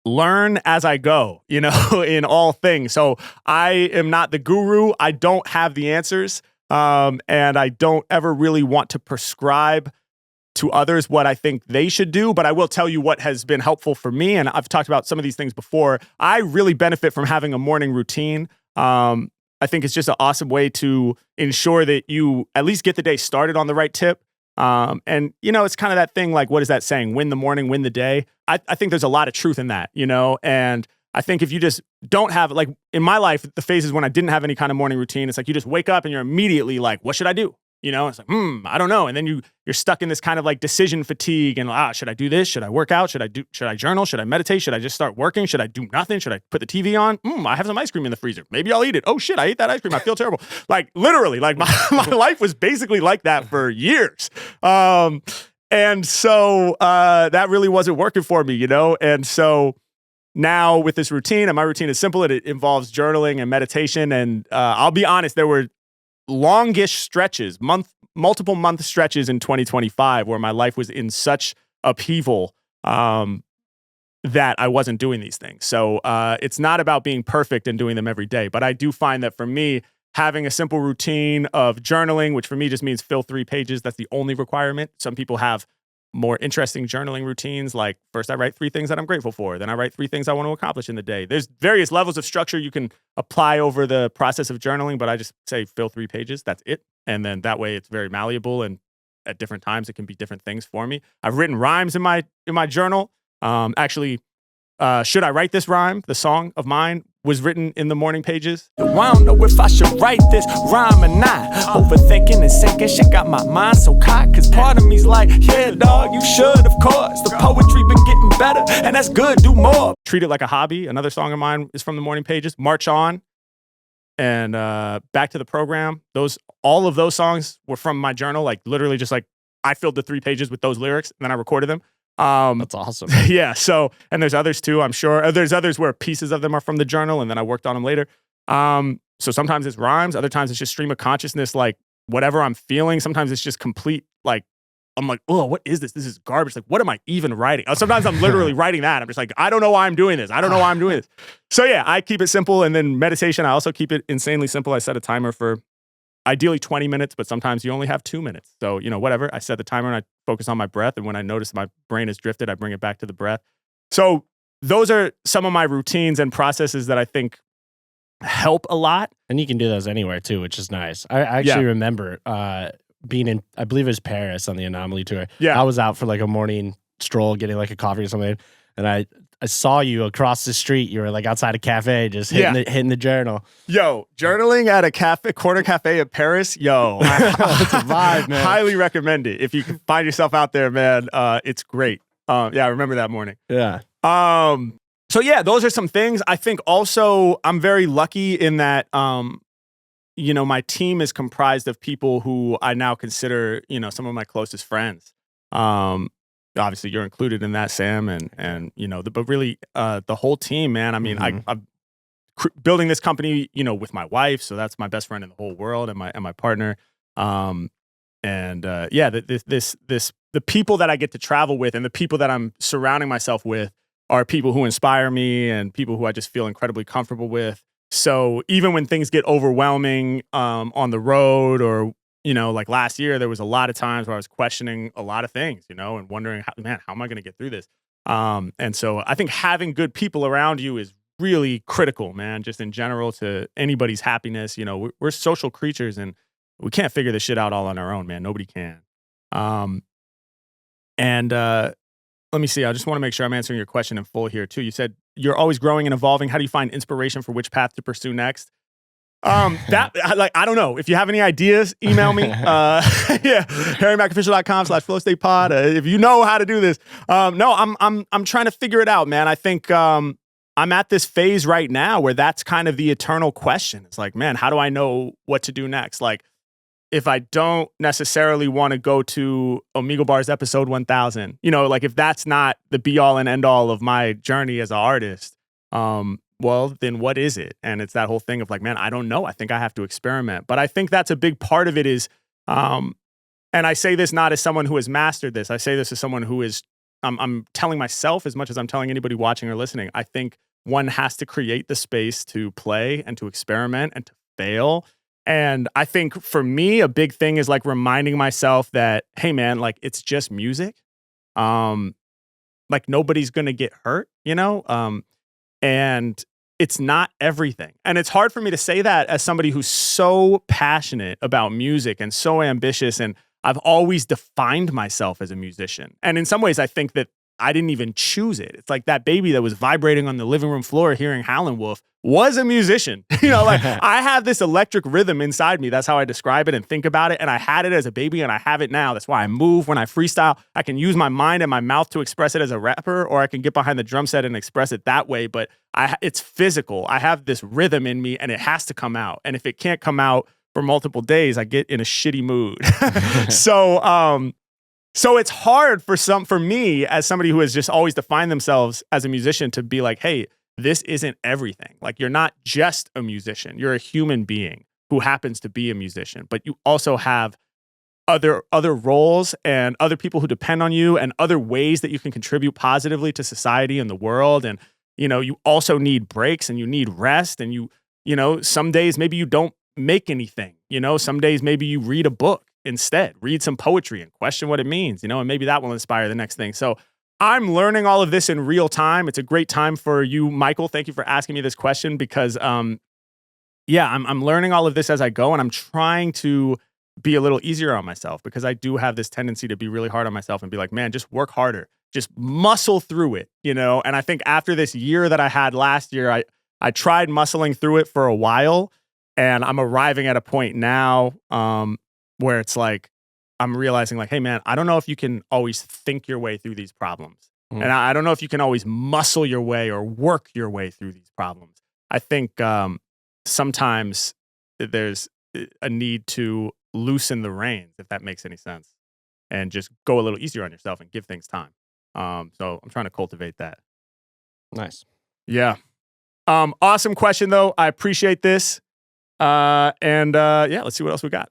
learn as I go, in all things. So I am not the guru. I don't have the answers. And I don't ever really want to prescribe to others what I think they should do, but I will tell you what has been helpful for me. And I've talked about some of these things before. I really benefit from having a morning routine. I think it's just an awesome way to ensure that you at least get the day started on the right tip. And it's kind of that thing, like, what is that saying? Win the morning, win the day. I think there's a lot of truth in that, and I think if you just don't have, like in my life, the phases when I didn't have any kind of morning routine, it's like you just wake up and you're immediately like, what should I do? It's like, I don't know. And then you're stuck in this kind of like decision fatigue and should I do this? Should I work out? Should I journal? Should I meditate? Should I just start working? Should I do nothing? Should I put the TV on? I have some ice cream in the freezer. Maybe I'll eat it. Oh shit, I ate that ice cream. I feel terrible. Like literally, like my life was basically like that for years. And so that really wasn't working for me, you know? And so now with this routine, and my routine is simple, it involves journaling and meditation. And I'll be honest, there were longish stretches, multiple month stretches in 2025 where my life was in such upheaval that I wasn't doing these things. So it's not about being perfect and doing them every day. But I do find that for me, having a simple routine of journaling, which for me just means fill 3 pages, that's the only requirement. Some people have more interesting journaling routines, like first I write 3 things that I'm grateful for, then I write 3 things I want to accomplish in the day. There's various levels of structure you can apply over the process of journaling, but I just say fill 3 pages, that's it. And then that way it's very malleable, and at different times it can be different things for me. I've written rhymes in my journal. Actually, Should I Write This Rhyme, the song of mine, was written in the morning pages. I don't know if I should write this rhyme or not. Overthinking and sinking, shit got my mind so caught. Cause part of me's like, yeah, dog, you should, of course. The poetry been getting better, and that's good, do more. Treat It Like a Hobby, another song of mine, is from the morning pages. March On and Back to the Program. All of those songs were from my journal. Like literally just like I filled the 3 pages with those lyrics and then I recorded them. That's awesome. Yeah. So, and there's others too, I'm sure. There's others where pieces of them are from the journal and then I worked on them later. So sometimes it's rhymes. Other times it's just stream of consciousness, like whatever I'm feeling. Sometimes it's just complete, like, I'm like, oh, what is this? This is garbage. Like, what am I even writing? Sometimes I'm literally writing that. I'm just like, I don't know why I'm doing this. I don't know why I'm doing this. So yeah, I keep it simple. And then meditation, I also keep it insanely simple. I set a timer for ideally 20 minutes, but sometimes you only have 2 minutes. So, whatever. I set the timer and I focus on my breath. And when I notice my brain has drifted, I bring it back to the breath. So those are some of my routines and processes that I think help a lot. And you can do those anywhere too, which is nice. I actually remember being in, I believe it was Paris on the Anomaly tour. Yeah. I was out for like a morning stroll, getting like a coffee or something. And I saw you across the street. You were like outside a cafe, just hitting the journal. Yo, journaling at a corner cafe in Paris. Yo, It's a vibe, man. Highly recommend it. If you can find yourself out there, man, it's great. Yeah, I remember that morning. Yeah. So yeah, those are some things. I think also I'm very lucky in that, my team is comprised of people who I now consider, some of my closest friends. Obviously you're included in that, Sam, and but really the whole team, man. I mean, I'm building this company, with my wife, so that's my best friend in the whole world, and my partner. The people that I get to travel with and the people that I'm surrounding myself with are people who inspire me and people who I just feel incredibly comfortable with. So even when things get overwhelming on the road, or like last year, there was a lot of times where I was questioning a lot of things, and wondering, how am I going to get through this? And so I think having good people around you is really critical, man, just in general to anybody's happiness. We're social creatures and we can't figure this shit out all on our own, man. Nobody can. Let me see. I just want to make sure I'm answering your question in full here too. You said you're always growing and evolving. How do you find inspiration for which path to pursue next? I don't know. If you have any ideas, email me. HarryMackOfficial.com/flowstatepod. If you know how to do this. No, I'm trying to figure it out, man. I think I'm at this phase right now where that's kind of the eternal question. It's like, man, how do I know what to do next? Like, if I don't necessarily want to go to Omegle Bar's episode 1000, like if that's not the be all and end all of my journey as an artist, well, then what is it? And it's that whole thing of like, man, I don't know. I think I have to experiment. But I think that's a big part of it is, and I say this not as someone who has mastered this. I say this as someone who is, I'm telling myself as much as I'm telling anybody watching or listening. I think one has to create the space to play and to experiment and to fail. And I think for me, a big thing is like reminding myself that, hey man, like it's just music. Like nobody's going to get hurt, and it's not everything. And it's hard for me to say that as somebody who's so passionate about music and so ambitious. And I've always defined myself as a musician. And in some ways, I think that I didn't even choose it. It's like that baby that was vibrating on the living room floor hearing Howlin' Wolf was a musician. I have this electric rhythm inside me. That's how I describe it and think about it. And I had it as a baby and I have it now. That's why I move when I freestyle. I can use my mind and my mouth to express it as a rapper, or I can get behind the drum set and express it that way. But it's physical. I have this rhythm in me and it has to come out. And if it can't come out for multiple days, I get in a shitty mood. So it's hard for me as somebody who has just always defined themselves as a musician to be like, hey, this isn't everything. Like, you're not just a musician. You're a human being who happens to be a musician, but you also have other roles and other people who depend on you and other ways that you can contribute positively to society and the world. And, you also need breaks and you need rest. And some days maybe you don't make anything, some days maybe you read a book instead, read some poetry and question what it means, and maybe that will inspire the next thing. So I'm learning all of this in real time. It's a great time for you, Michael. Thank you for asking me this question because, I'm learning all of this as I go, and I'm trying to be a little easier on myself because I do have this tendency to be really hard on myself and be like, man, just work harder, just muscle through it, And I think after this year that I had last year, I tried muscling through it for a while, and I'm arriving at a point now where it's like, I'm realizing like, hey man, I don't know if you can always think your way through these problems. And I don't know if you can always muscle your way or work your way through these problems. I think sometimes there's a need to loosen the reins, if that makes any sense, and just go a little easier on yourself and give things time. So I'm trying to cultivate that. Nice. Yeah. Awesome question though. I appreciate this. Let's see what else we got.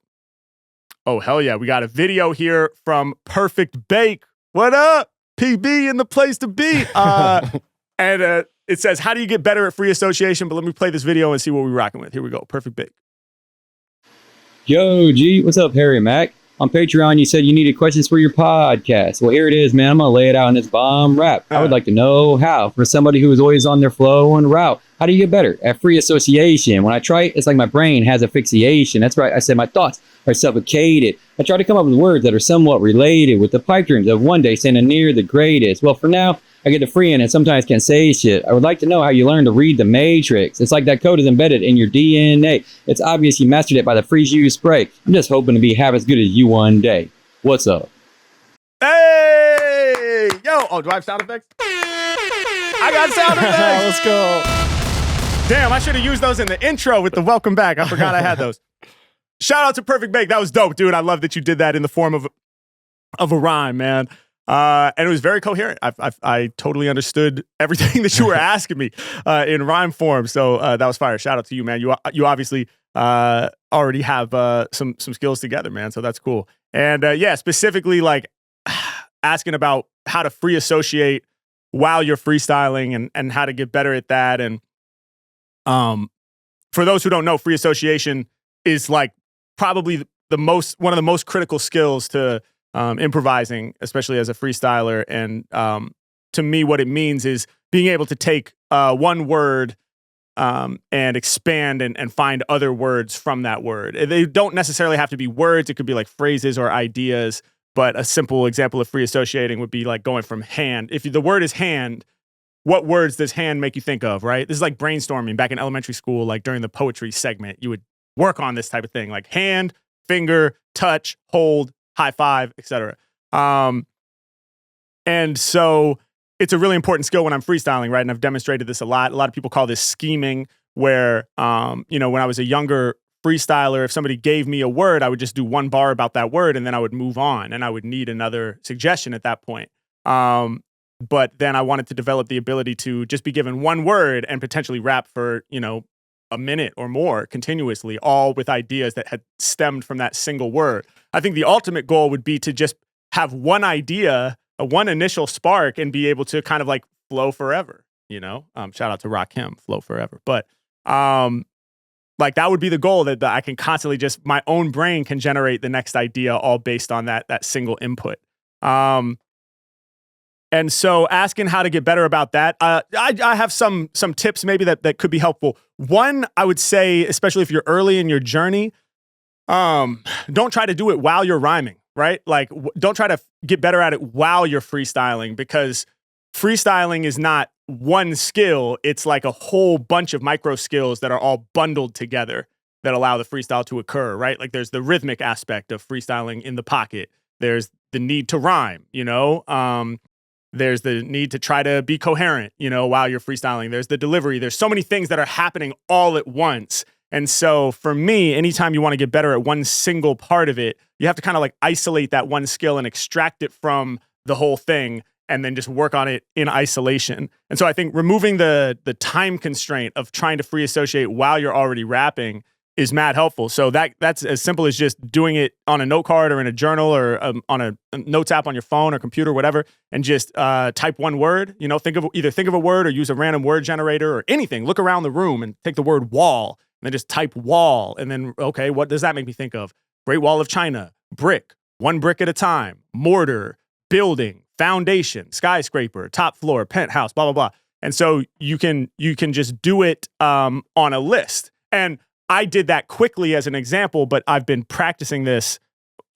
Oh, hell yeah. We got a video here from Perfect Bake. What up? PB in the place to be. And it says, how do you get better at free association? But let me play this video and see what we're rocking with. Here we go. Perfect Bake. Yo, G, what's up, Harry Mack? On Patreon, you said you needed questions for your podcast. Well, here it is, man. I'm going to lay it out in this bomb rap. I would like to know how, for somebody who is always on their flow and route, how do you get better at free association? When I try it, it's like my brain has asphyxiation. That's right. I said my thoughts are suffocated. I try to come up with words that are somewhat related with the pipe dreams of one day standing near the greatest. Well, for now, I get the free and sometimes can't say shit. I would like to know how you learn to read the matrix. It's like that code is embedded in your DNA. It's obvious you mastered it by the freeze you spray. I'm just hoping to be half as good as you one day. What's up? Hey! Yo! Oh, do I have sound effects? I got sound effects! Let's go. Damn, I should have used those in the intro with the welcome back. I forgot I had those. Shout out to Perfect Bake. That was dope, dude. I love that you did that in the form of a rhyme, man. And it was very coherent. I totally understood everything that you were asking me in rhyme form. So that was fire. Shout out to you, man. You obviously already have some skills together, man. So that's cool. And specifically like asking about how to free associate while you're freestyling and how to get better at that. And for those who don't know, free association is like probably one of the most critical skills to improvising, especially as a freestyler. And to me, what it means is being able to take one word and expand and find other words from that word. They don't necessarily have to be words. It could be like phrases or ideas. But a simple example of free associating would be like going from hand. If the word is hand, what words does hand make you think of, right? This is like brainstorming back in elementary school, like during the poetry segment, you would work on this type of thing, like hand, finger, touch, hold, high five, etc. And so it's a really important skill when I'm freestyling, right? And I've demonstrated this a lot. A lot of people call this scheming, where, when I was a younger freestyler, if somebody gave me a word, I would just do one bar about that word and then I would move on and I would need another suggestion at that point. But then I wanted to develop the ability to just be given one word and potentially rap for, a minute or more continuously, all with ideas that had stemmed from that single word. I think the ultimate goal would be to just have one idea, one initial spark, and be able to kind of like flow forever, shout out to Rakim, flow forever. But like that would be the goal, that I can constantly just, my own brain can generate the next idea all based on that single input. And so asking how to get better about that, I have some tips maybe that could be helpful. One, I would say, especially if you're early in your journey, don't try to do it while you're rhyming, right? Like don't try to get better at it while you're freestyling, because freestyling is not one skill. It's like a whole bunch of micro skills that are all bundled together that allow the freestyle to occur, right? Like there's the rhythmic aspect of freestyling in the pocket. There's the need to rhyme, there's the need to try to be coherent, while you're freestyling. There's the delivery. There's so many things that are happening all at once. And so for me, anytime you want to get better at one single part of it, you have to kind of like isolate that one skill and extract it from the whole thing and then just work on it in isolation. And so I think removing the time constraint of trying to free associate while you're already rapping is mad helpful. So that's as simple as just doing it on a note card or in a journal or on a notes app on your phone or computer, whatever, and just type one word. Think of a word or use a random word generator or anything. Look around the room and take the word wall and then just type wall. And then, okay, what does that make me think of? Great Wall of China, brick, one brick at a time, mortar, building, foundation, skyscraper, top floor, penthouse, blah, blah, blah. And so you can just do it on a list. And I did that quickly as an example, but I've been practicing this,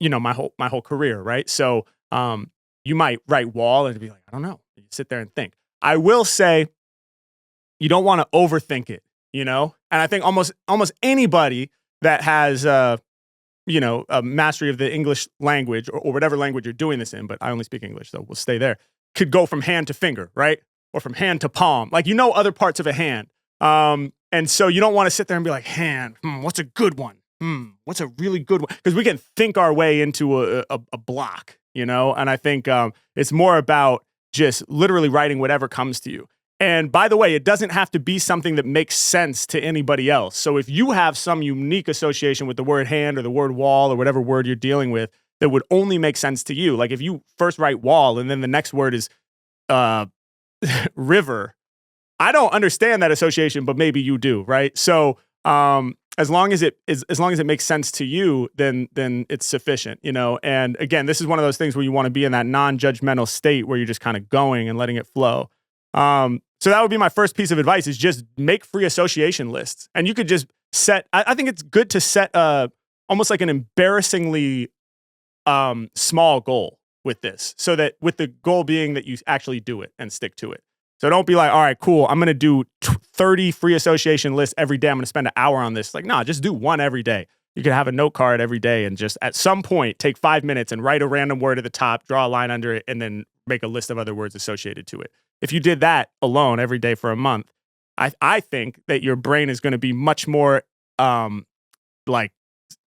my whole career, right? So you might write wall and be like, I don't know. You sit there and think. I will say you don't want to overthink it, And I think almost anybody that has a mastery of the English language or whatever language you're doing this in, but I only speak English, so we'll stay there, could go from hand to finger, right? Or from hand to palm. Like, other parts of a hand. And so you don't want to sit there and be like, hand, what's a good one? What's a really good one? Because we can think our way into a block, And I think it's more about just literally writing whatever comes to you. And by the way, it doesn't have to be something that makes sense to anybody else. So if you have some unique association with the word hand or the word wall or whatever word you're dealing with that would only make sense to you, like if you first write wall and then the next word is river, I don't understand that association, but maybe you do, right? So as long as it makes sense to you, then it's sufficient, And again, this is one of those things where you want to be in that non-judgmental state where you're just kind of going and letting it flow. So that would be my first piece of advice: is just make free association lists, and you could just set. I think it's good to set almost like an embarrassingly small goal with this, so that with the goal being that you actually do it and stick to it. So don't be like, all right, cool, I'm going to do 30 free association lists every day. I'm going to spend an hour on this. Like, no, just do one every day. You could have a note card every day and just at some point take 5 minutes and write a random word at the top, draw a line under it, and then make a list of other words associated to it. If you did that alone every day for a month, I think that your brain is going to be much more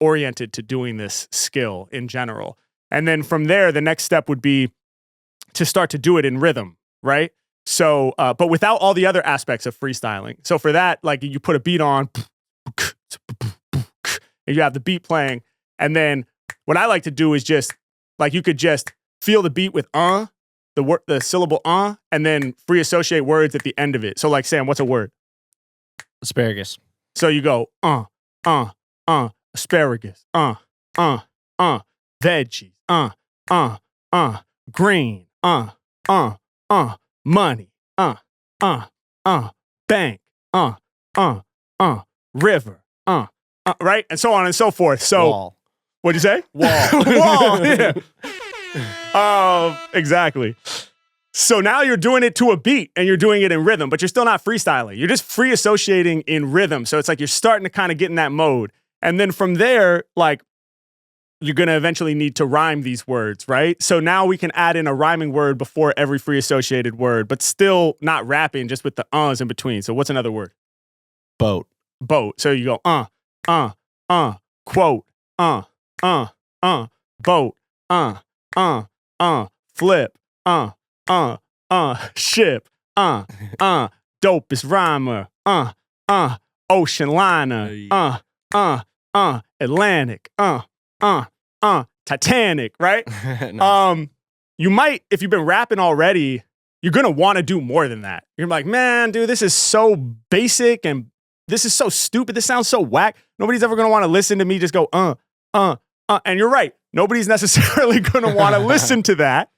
oriented to doing this skill in general. And then from there, the next step would be to start to do it in rhythm, right? So, but without all the other aspects of freestyling. So for that, like you put a beat on, and you have the beat playing. And then what I like to do is just like, you could just feel the beat with the syllable and then free associate words at the end of it. So like, Sam, what's a word? Asparagus. So you go, asparagus, veggies, green, money, bank, river, right? And so on and so forth. So Wall. What'd you say? Wall. Wall, yeah. Exactly. So now you're doing it to a beat and you're doing it in rhythm, but you're still not freestyling. You're just free associating in rhythm. So it's like you're starting to kind of get in that mode. And then from there, like, you're going to eventually need to rhyme these words, right? So now we can add in a rhyming word before every free associated word, but still not rapping, just with the uhs in between. So what's another word? Boat. Boat. So you go, quote, boat, flip, ship, dopest rhymer, ocean liner, Atlantic, Titanic, right? Nice. You might, if you've been rapping already, you're gonna want to do more than that. You're like, man, dude, this is so basic and this is so stupid. This sounds so whack. Nobody's ever gonna want to listen to me just go, and you're right. Nobody's necessarily gonna want to listen to that.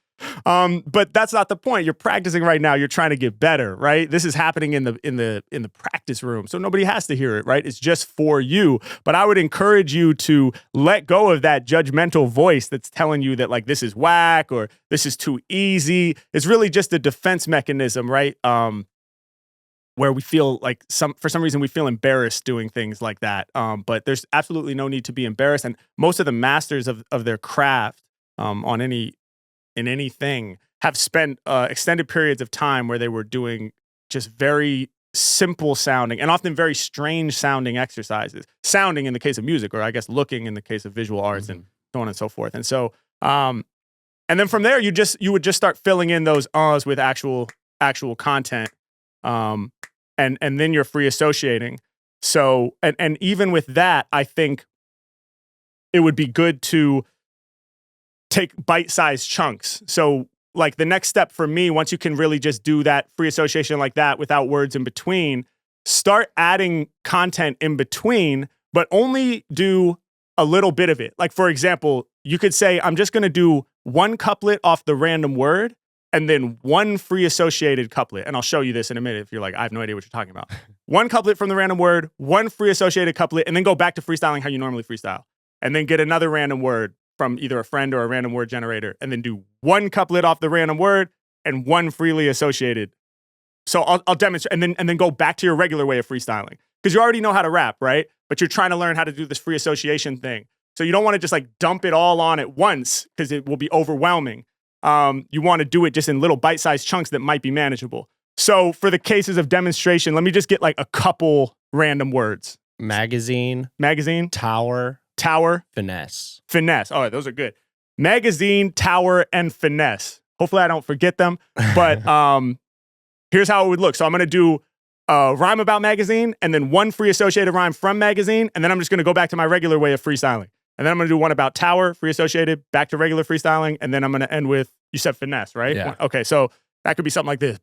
But that's not the point. You're practicing right now. You're trying to get better, right? This is happening in the practice room. So nobody has to hear it, right? It's just for you. But I would encourage you to let go of that judgmental voice that's telling you that like this is whack or this is too easy. It's really just a defense mechanism, right? Where we feel like for some reason we feel embarrassed doing things like that. But there's absolutely no need to be embarrassed. And most of the masters of their craft in anything have spent extended periods of time where they were doing just very simple sounding and often very strange sounding exercises. Sounding in the case of music, or I guess looking in the case of visual arts, and so on and so forth. And so, and then from there, you would just start filling in those uhs with actual content, and then you're free associating. So, and even with that, I think it would be good to take bite-sized chunks. So, like the next step for me, once you can really just do that free association like that without words in between, start adding content in between, but only do a little bit of it. Like, for example, you could say, I'm just going to do one couplet off the random word and then one free associated couplet. And I'll show you this in a minute if you're like, I have no idea what you're talking about. One couplet from the random word, one free associated couplet, and then go back to freestyling how you normally freestyle. And then get another random word from either a friend or a random word generator, and then do one couplet off the random word and one freely associated. So I'll demonstrate, and then go back to your regular way of freestyling, because you already know how to rap, right? But you're trying to learn how to do this free association thing. So you don't want to just like dump it all on at once, because it will be overwhelming. You want to do it just in little bite-sized chunks that might be manageable. So for the cases of demonstration, let me just get like a couple random words. Magazine, tower, finesse. All right, those are good. Magazine, tower, and finesse. Hopefully I don't forget them, but here's how it would look. So I'm going to do a rhyme about magazine and then one free associated rhyme from magazine, and then I'm just going to go back to my regular way of freestyling. And then I'm going to do one about tower, free associated, back to regular freestyling, and then I'm going to end with, you said finesse, right? Yeah. Okay, so that could be something like this.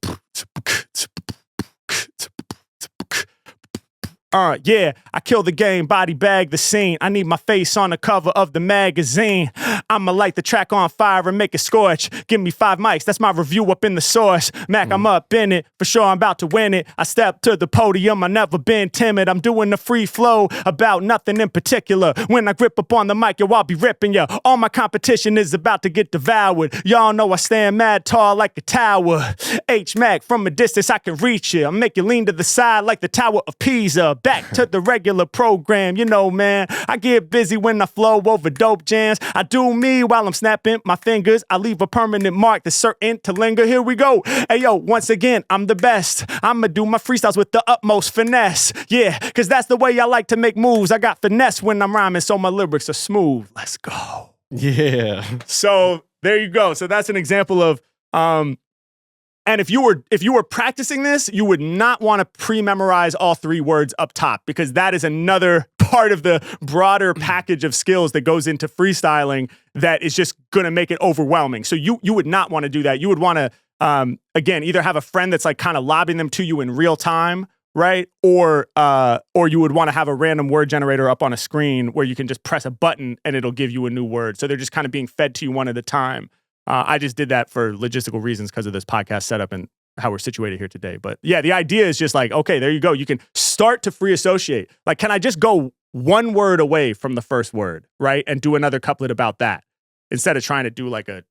Yeah, I kill the game, body bag the scene. I need my face on the cover of the magazine. I'ma light the track on fire and make it scorch. Give me 5 mics, that's my review up in the source. Mac, I'm up in it, for sure I'm about to win it. I step to the podium, I never been timid. I'm doing the free flow about nothing in particular. When I grip up on the mic, yo, I'll be ripping ya. All my competition is about to get devoured. Y'all know I stand mad tall like a tower. H-Mac, from a distance I can reach you. I make you lean to the side like the Tower of Pisa. Back to the regular program, you know, man. I get busy when I flow over dope jams. I do me while I'm snapping my fingers. I leave a permanent mark that's certain to linger. Here we go. Hey, yo, once again, I'm the best. I'ma do my freestyles with the utmost finesse. Yeah, because that's the way I like to make moves. I got finesse when I'm rhyming, so my lyrics are smooth. Let's go. Yeah. So there you go. So that's an example of and if you were practicing this, you would not want to pre-memorize all 3 words up top, because that is another part of the broader package of skills that goes into freestyling that is just going to make it overwhelming. So you would not want to do that. You would want to, again, either have a friend that's like kind of lobbing them to you in real time, right? Or you would want to have a random word generator up on a screen where you can just press a button and it'll give you a new word. So they're just kind of being fed to you one at a time. I just did that for logistical reasons because of this podcast setup and how we're situated here today. But yeah, the idea is just like, okay, there you go. You can start to free associate. Like, can I just go one word away from the first word, right? And do another couplet about that instead of trying to do like a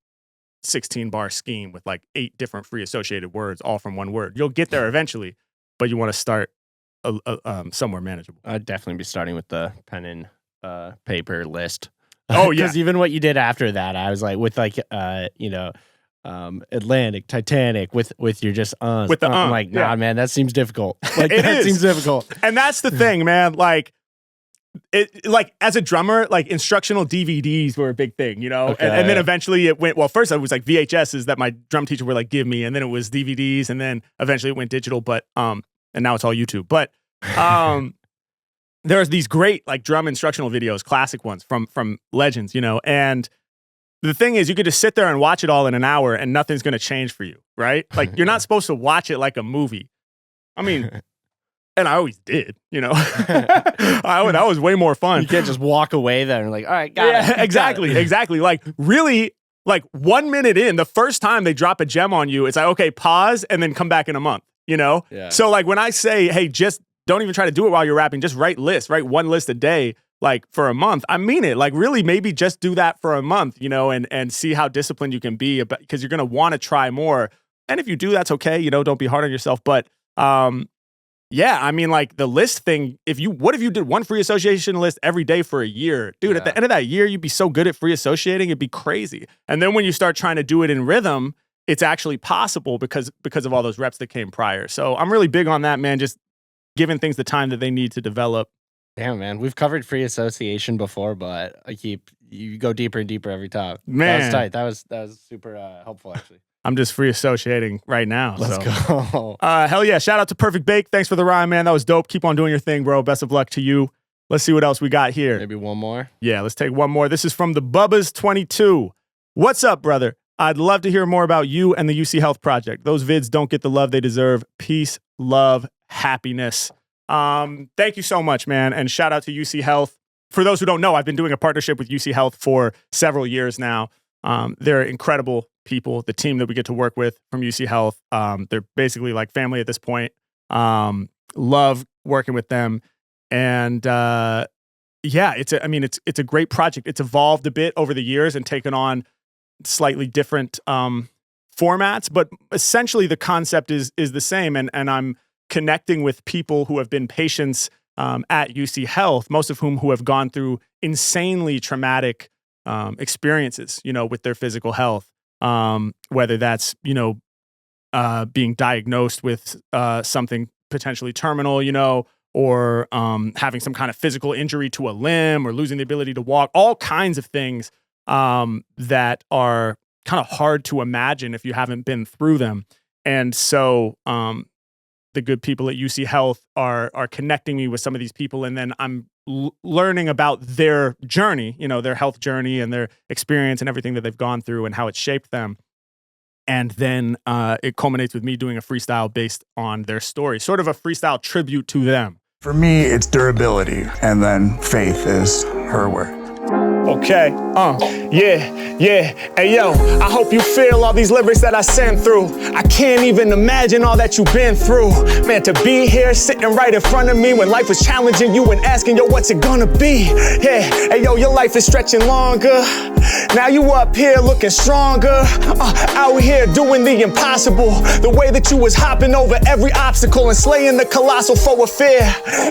16-bar scheme with like 8 different free associated words all from one word. You'll get there eventually, but you want to start somewhere manageable. I'd definitely be starting with the pen and paper list. Oh yeah, because even what you did after that, I was like, with like Atlantic, Titanic, with your just with the I'm like, nah, man, that seems difficult. Like that seems difficult. And that's the thing, man. Like as a drummer, like instructional DVDs were a big thing, you know. Okay. And then eventually it went. Well, first it was like VHSs that my drum teacher would like give me, and then it was DVDs, and then eventually it went digital. But and now it's all YouTube. But there's these great like drum instructional videos, classic ones from legends, you know. And the thing is, you could just sit there and watch it all in an hour and nothing's going to change for you, right? Like you're not supposed to watch it like a movie. I mean, and I always did, you know. That was way more fun. You can't just walk away there and like, all right, got it. Exactly. Like really, like 1 minute in, the first time they drop a gem on you, it's like, okay, pause and then come back in a month, you know? Yeah. So like when I say, hey, just don't even try to do it while you're rapping. Just write one list a day, like for a month. I mean it. Like really, maybe just do that for a month, you know, and see how disciplined you can be, because you're gonna want to try more. And if you do, that's okay. You know, don't be hard on yourself. But yeah, I mean, like the list thing. What if you did one free association list every day for a year, dude? Yeah. At the end of that year, you'd be so good at free associating, it'd be crazy. And then when you start trying to do it in rhythm, it's actually possible because of all those reps that came prior. So I'm really big on that, man. Just giving things the time that they need to develop. Damn, man. We've covered free association before, but you go deeper and deeper every time. Man. That was tight. That was super helpful, actually. I'm just free associating right now. Let's go. Hell yeah. Shout out to Perfect Bake. Thanks for the rhyme, man. That was dope. Keep on doing your thing, bro. Best of luck to you. Let's see what else we got here. Maybe one more. Yeah, let's take one more. This is from the Bubbas 22. What's up, brother? I'd love to hear more about you and the UC Health Project. Those vids don't get the love they deserve. Peace, love, happiness. Thank you so much, man. And shout out to UC Health. For those who don't know, I've been doing a partnership with UC Health for several years now. They're incredible people. The team that we get to work with from UC Health, they're basically like family at this point. Love working with them. And yeah, it's a great project. It's evolved a bit over the years and taken on slightly different formats, but essentially the concept is the same. And I'm connecting with people who have been patients at UC Health, most of whom who have gone through insanely traumatic experiences, with their physical health, whether that's, being diagnosed with something potentially terminal, or having some kind of physical injury to a limb or losing the ability to walk, all kinds of things that are kind of hard to imagine if you haven't been through them. And so the good people at UC Health are connecting me with some of these people, and then I'm learning about their journey, their health journey and their experience and everything that they've gone through and how it shaped them. And then it culminates with me doing a freestyle based on their story, sort of a freestyle tribute to them. For me, it's durability, and then faith is her word. Okay, yeah. Hey, yo, I hope you feel all these lyrics that I sent through. I can't even imagine all that you've been through. Man, to be here sitting right in front of me when life was challenging you and asking, yo, what's it gonna be? Yeah, hey, yo, your life is stretching longer. Now you up here looking stronger. Out here doing the impossible. The way that you was hopping over every obstacle and slaying the colossal foe of fear.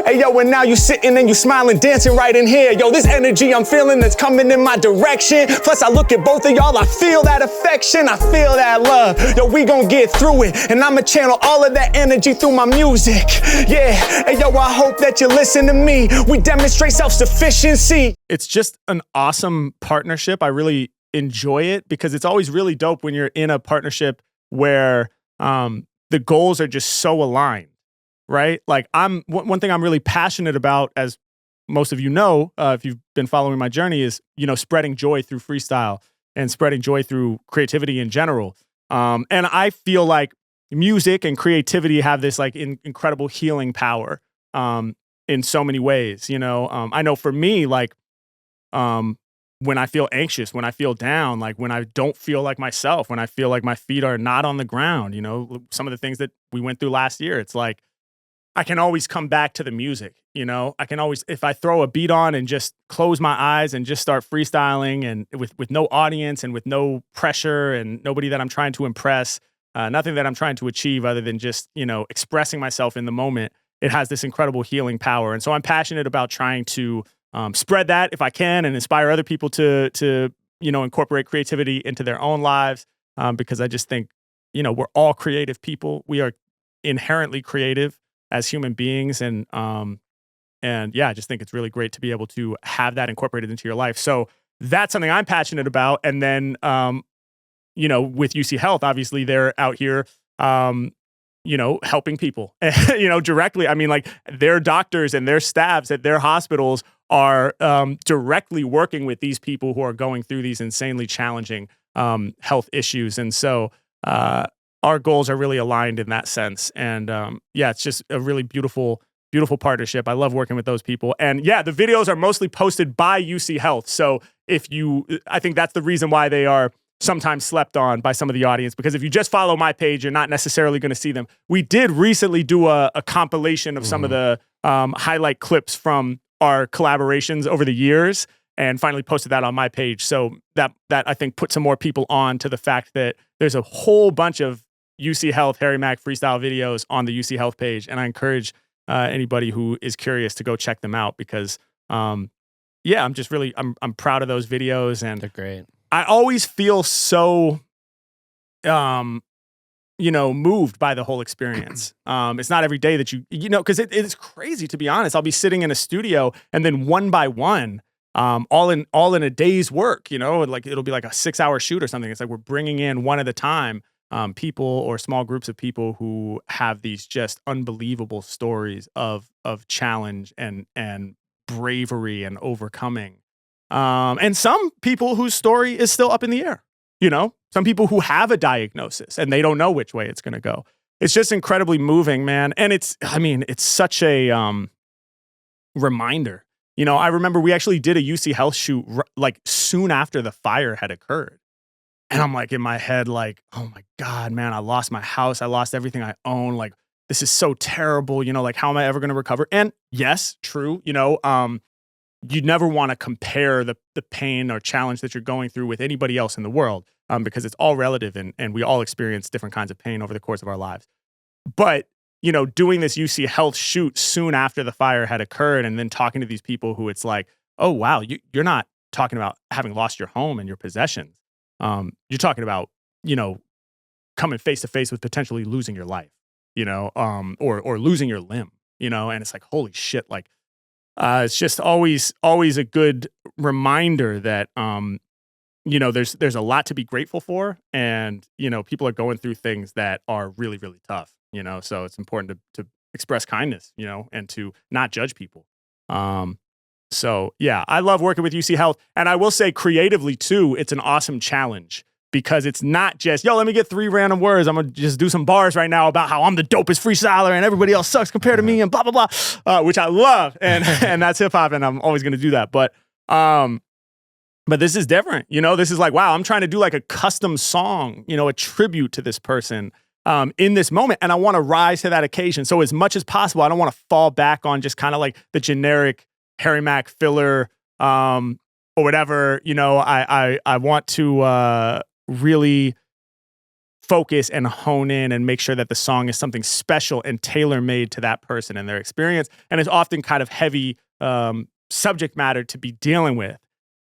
Hey, yo, and now you sitting and you smiling, dancing right in here. Yo, this energy I'm feeling that's coming in my direction. Plus, I look at both of y'all, I feel that affection, I feel that love. Yo, we gon' get through it, and I'ma channel all of that energy through my music. Yeah, hey, yo, I hope that you listen to me. We demonstrate self-sufficiency. It's just an awesome partnership. I really enjoy it because it's always really dope when you're in a partnership where the goals are just so aligned, right? Like one thing I'm really passionate about, as most of you know, if you've been following my journey, is, spreading joy through freestyle and spreading joy through creativity in general. And I feel like music and creativity have this like incredible healing power in so many ways. I know for me, like when I feel anxious, when I feel down, like when I don't feel like myself, when I feel like my feet are not on the ground, some of the things that we went through last year, it's like, I can always come back to the music, I can always, if I throw a beat on and just close my eyes and just start freestyling and with no audience and with no pressure and nobody that I'm trying to impress, nothing that I'm trying to achieve other than just, expressing myself in the moment, it has this incredible healing power. And so I'm passionate about trying to spread that if I can and inspire other people to incorporate creativity into their own lives, because I just think, we're all creative people. We are inherently creative as human beings. And yeah, I just think it's really great to be able to have that incorporated into your life. So that's something I'm passionate about. And then, with UC Health, obviously they're out here, helping people, directly. I mean, like their doctors and their staffs at their hospitals are directly working with these people who are going through these insanely challenging health issues. And so, our goals are really aligned in that sense. And yeah, it's just a really beautiful partnership. I love working with those people. And yeah, the videos are mostly posted by UC Health. So I think that's the reason why they are sometimes slept on by some of the audience, because if you just follow my page, you're not necessarily going to see them. We did recently do a compilation of some of the highlight clips from our collaborations over the years and finally posted that on my page. So that I think put some more people on to the fact that there's a whole bunch of UC Health Harry Mack freestyle videos on the UC Health page. And I encourage anybody who is curious to go check them out because, yeah, I'm just really, I'm proud of those videos. And they're great. I always feel so moved by the whole experience. It's not every day that because it's crazy, to be honest. I'll be sitting in a studio and then one by one, all in a day's work, like it'll be like a 6-hour shoot or something. It's like we're bringing in one at a time, people or small groups of people who have these just unbelievable stories of challenge and bravery and overcoming. And some people whose story is still up in the air, some people who have a diagnosis and they don't know which way it's going to go. It's just incredibly moving, man. And it's such a reminder. I remember we actually did a UCHealth shoot like soon after the fire had occurred. And I'm like in my head, like, oh my God, man, I lost my house. I lost everything I own. Like, this is so terrible. Like, how am I ever going to recover? And yes, true. You never want to compare the pain or challenge that you're going through with anybody else in the world, because it's all relative and we all experience different kinds of pain over the course of our lives. But, doing this UC Health shoot soon after the fire had occurred and then talking to these people who it's like, oh, wow, you're not talking about having lost your home and your possessions. You're talking about, coming face to face with potentially losing your life, or losing your limb, and it's like, holy shit, like, it's just always a good reminder that, there's a lot to be grateful for. And, people are going through things that are really, really tough, so it's important to express kindness, and to not judge people. So yeah, I love working with UC Health. And I will say creatively too, it's an awesome challenge because it's not just, let me get 3 random words. I'm going to just do some bars right now about how I'm the dopest freestyler and everybody else sucks compared to me and blah, blah, blah, which I love. And that's hip hop and I'm always going to do that. But this is different. This is like, wow, I'm trying to do like a custom song, a tribute to this person in this moment. And I want to rise to that occasion. So as much as possible, I don't want to fall back on just kind of like the generic Harry Mack filler or whatever. I want to really focus and hone in and make sure that the song is something special and tailor-made to that person and their experience. And it's often kind of heavy subject matter to be dealing with.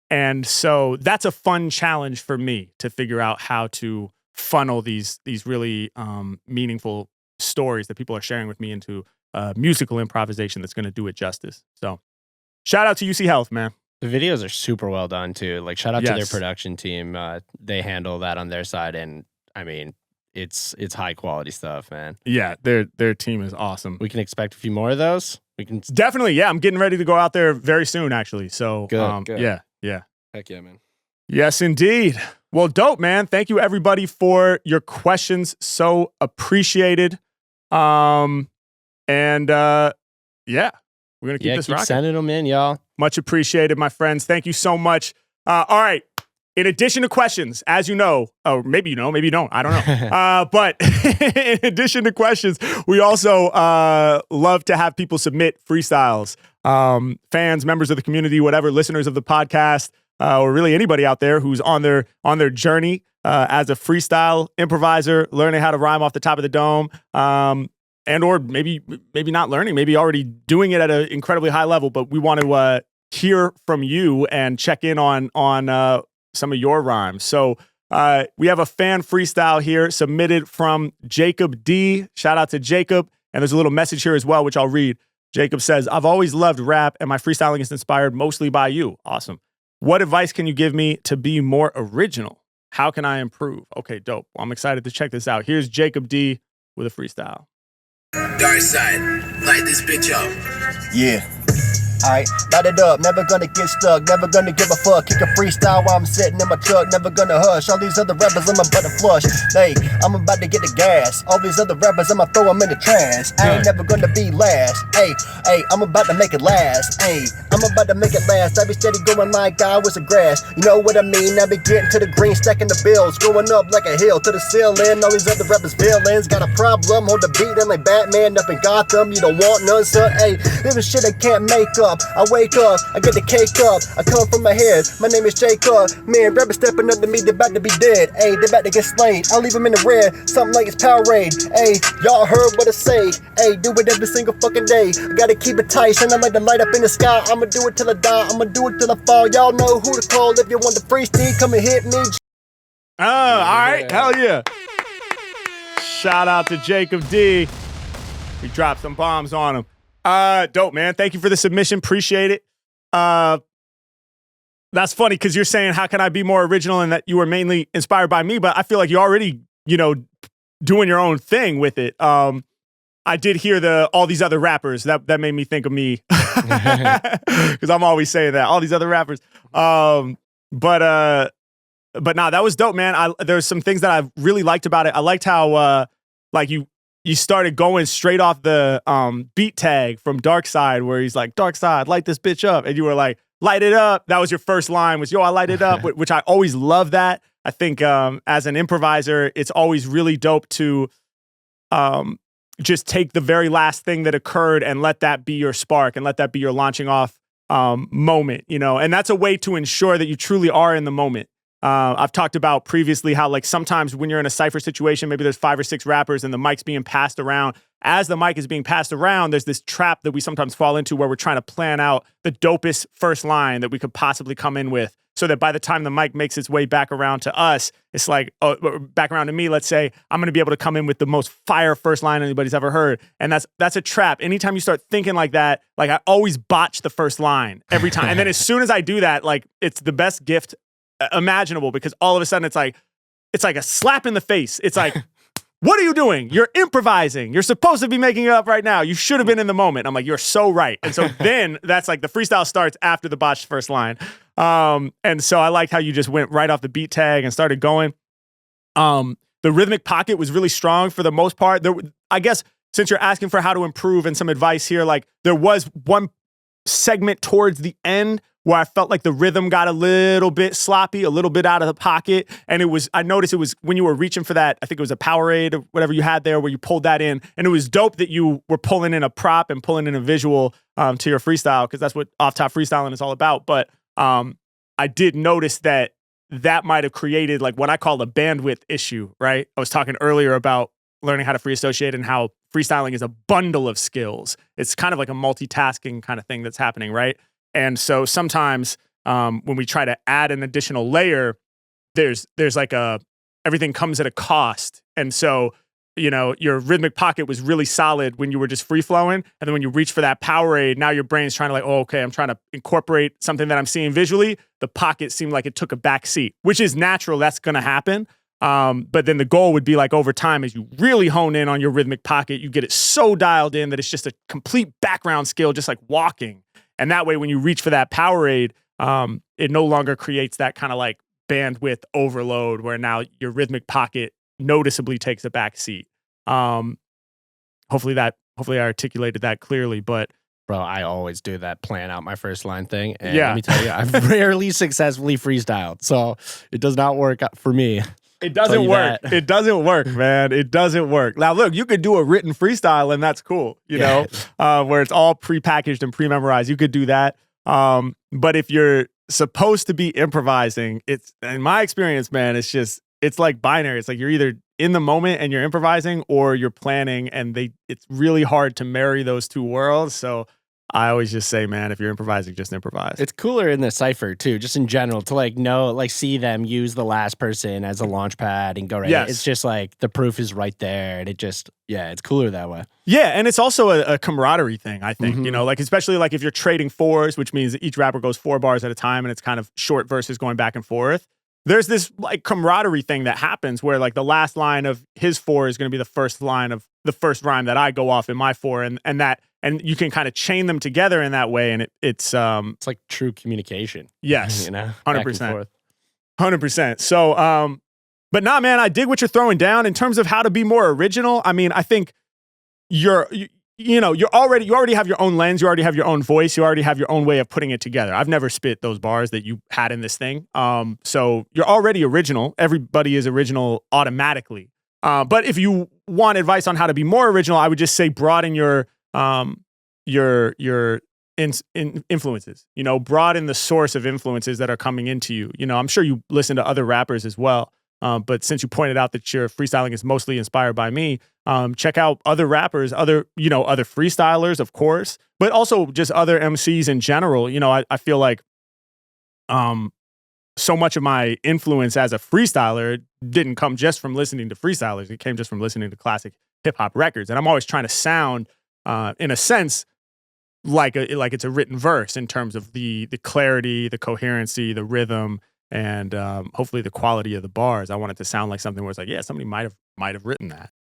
And so that's a fun challenge for me to figure out how to funnel these really meaningful stories that people are sharing with me into musical improvisation that's going to do it justice. So shout out to UC Health, man. The videos are super well done too. Like, shout out to their production team. They handle that on their side, and I mean, it's high quality stuff, man. Yeah, their team is awesome. We can expect a few more of those. We can definitely. Yeah, I'm getting ready to go out there very soon, actually. So good. Yeah. Heck yeah, man. Yes, indeed. Well, dope, man. Thank you, everybody, for your questions. So appreciated. Yeah, we're gonna keep this rocking. Sending them in, y'all. Much appreciated, my friends. Thank you so much. All right. In addition to questions, as you know, or maybe you know, maybe you don't, I don't know. But in addition to questions, we also love to have people submit freestyles. Fans, members of the community, whatever, listeners of the podcast, or really anybody out there who's on their journey as a freestyle improviser, learning how to rhyme off the top of the dome, and or maybe not learning, maybe already doing it at an incredibly high level. But we want to hear from you and check in on some of your rhymes. So we have a fan freestyle here submitted from Jacob D. Shout out to Jacob. And there's a little message here as well, which I'll read. Jacob says, I've always loved rap and my freestyling is inspired mostly by you. Awesome. What advice can you give me to be more original? How can I improve? Okay, dope. Well, I'm excited to check this out. Here's Jacob D with a freestyle. Dark side, light this bitch up. Yeah. Alright, light it up, never gonna get stuck, never gonna give a fuck. Kick a freestyle while I'm sitting in my truck, never gonna hush. All these other rappers, I'm about to flush. Hey, I'm about to get the gas. All these other rappers, I'ma throw them in the trash. I ain't never gonna be last. Hey, I'm about to make it last. Hey, I'm about to make it last. I be steady going like I was a grass. You know what I mean? I be getting to the green, stacking the bills, going up like a hill to the ceiling. All these other rappers, villains, got a problem. Hold the beat, I'm like Batman up in Gotham. You don't want none, son. Hey, this is shit I can't make up. I wake up, I get the cake up, I come from my head, my name is Jacob. Man, rappers stepping up to me, they about to be dead. Ayy, they about to get slain, I'll leave them in the red, something like it's Powerade. Ayy, y'all heard what I say, ayy, do it every single fucking day. I gotta keep it tight, shine like the light up in the sky. I'ma do it till I die, I'ma do it till I fall. Y'all know who to call if you want the freestyle, come and hit me. Oh, alright, hell yeah. Shout out to Jacob D. We dropped some bombs on him. Dope, man. Thank you for the submission. Appreciate it. That's funny because you're saying, how can I be more original, and that you were mainly inspired by me, but I feel like you're already, doing your own thing with it. I did hear all these other rappers. That made me think of me. Because I'm always saying that. All these other rappers. But nah, that was dope, man. There's some things that I really liked about it. I liked how you started going straight off the beat tag from Dark Side, where he's like, Dark Side, light this bitch up. And you were like, light it up. That was your first line, was, yo, I light it up, which I always love that. I think as an improviser, it's always really dope to just take the very last thing that occurred and let that be your spark and let that be your launching off moment, and that's a way to ensure that you truly are in the moment. I've talked about previously how, like, sometimes when you're in a cypher situation, maybe there's 5 or 6 rappers and the mic's being passed around. As the mic is being passed around, there's this trap that we sometimes fall into where we're trying to plan out the dopest first line that we could possibly come in with, so that by the time the mic makes its way back around to us, it's like, back around to me, let's say, I'm going to be able to come in with the most fire first line anybody's ever heard. And that's a trap. Anytime you start thinking like that, like, I always botch the first line every time. And then as soon as I do that, like, it's the best gift imaginable, because all of a sudden it's like a slap in the face. It's like, what are you doing? You're improvising. You're supposed to be making it up right now. You should have been in the moment. I'm like, you're so right. And so then that's like the freestyle starts after the botched first line. And so I liked how you just went right off the beat tag and started going. The rhythmic pocket was really strong for the most part. I guess since you're asking for how to improve and some advice here, like, there was one segment towards the end where I felt like the rhythm got a little bit sloppy, a little bit out of the pocket. And I noticed it was when you were reaching for that, I think it was a Powerade or whatever you had there, where you pulled that in. And it was dope that you were pulling in a prop and pulling in a visual to your freestyle, because that's what off-top freestyling is all about. But I did notice that might have created, like, what I call a bandwidth issue, right? I was talking earlier about learning how to free associate and how freestyling is a bundle of skills. It's kind of like a multitasking kind of thing that's happening, right? And so sometimes when we try to add an additional layer, there's like everything comes at a cost. And so, your rhythmic pocket was really solid when you were just free flowing. And then when you reach for that Powerade, now your brain's trying to, like, oh, okay, I'm trying to incorporate something that I'm seeing visually. The pocket seemed like it took a back seat, which is natural. That's going to happen. But then the goal would be, like, over time, as you really hone in on your rhythmic pocket, you get it so dialed in that it's just a complete background skill, just like walking. And that way, when you reach for that Powerade, it no longer creates that kind of like bandwidth overload where now your rhythmic pocket noticeably takes a back seat. Hopefully I articulated that clearly, but bro, I always do that plan out my first line thing. And yeah, let me tell you, I've rarely successfully freestyled. So it does not work for me. It doesn't work. It doesn't work, man. It doesn't work. Now, look, you could do a written freestyle and that's cool, know, where it's all prepackaged and pre-memorized. You could do that. But if you're supposed to be improvising, it's, in my experience, man, it's like binary. It's like you're either in the moment and you're improvising, or you're planning, and it's really hard to marry those two worlds. So I always just say, man, if you're improvising, just improvise. It's cooler in the cypher too, just in general, to see them use the last person as a launch pad and go right. Yes. It's just like the proof is right there, and it's cooler that way. Yeah, and it's also a camaraderie thing, I think. Mm-hmm. Especially like if you're trading fours, which means each rapper goes 4 bars at a time, and it's kind of short verses going back and forth. There's this like camaraderie thing that happens where like the last line of his 4 is going to be the first line of the first rhyme that I go off in my 4, and you can kind of chain them together in that way, and it's like true communication. Yes, 100%, 100%. So, but nah, man, I dig what you're throwing down in terms of how to be more original. I mean, I think you already have your own lens, you already have your own voice, you already have your own way of putting it together. I've never spit those bars that you had in this thing. So you're already original. Everybody is original automatically. But if you want advice on how to be more original, I would just say broaden your influences, broaden the source of influences that are coming into you. I'm sure you listen to other rappers as well. But since you pointed out that your freestyling is mostly inspired by me, check out other rappers, other freestylers, of course, but also just other MCs in general. I feel like so much of my influence as a freestyler didn't come just from listening to freestylers. It came just from listening to classic hip hop records. And I'm always trying to sound, in a sense, like it's a written verse in terms of the clarity, the coherency, the rhythm, and hopefully the quality of the bars. I want it to sound like something where it's like, yeah, somebody might have written that.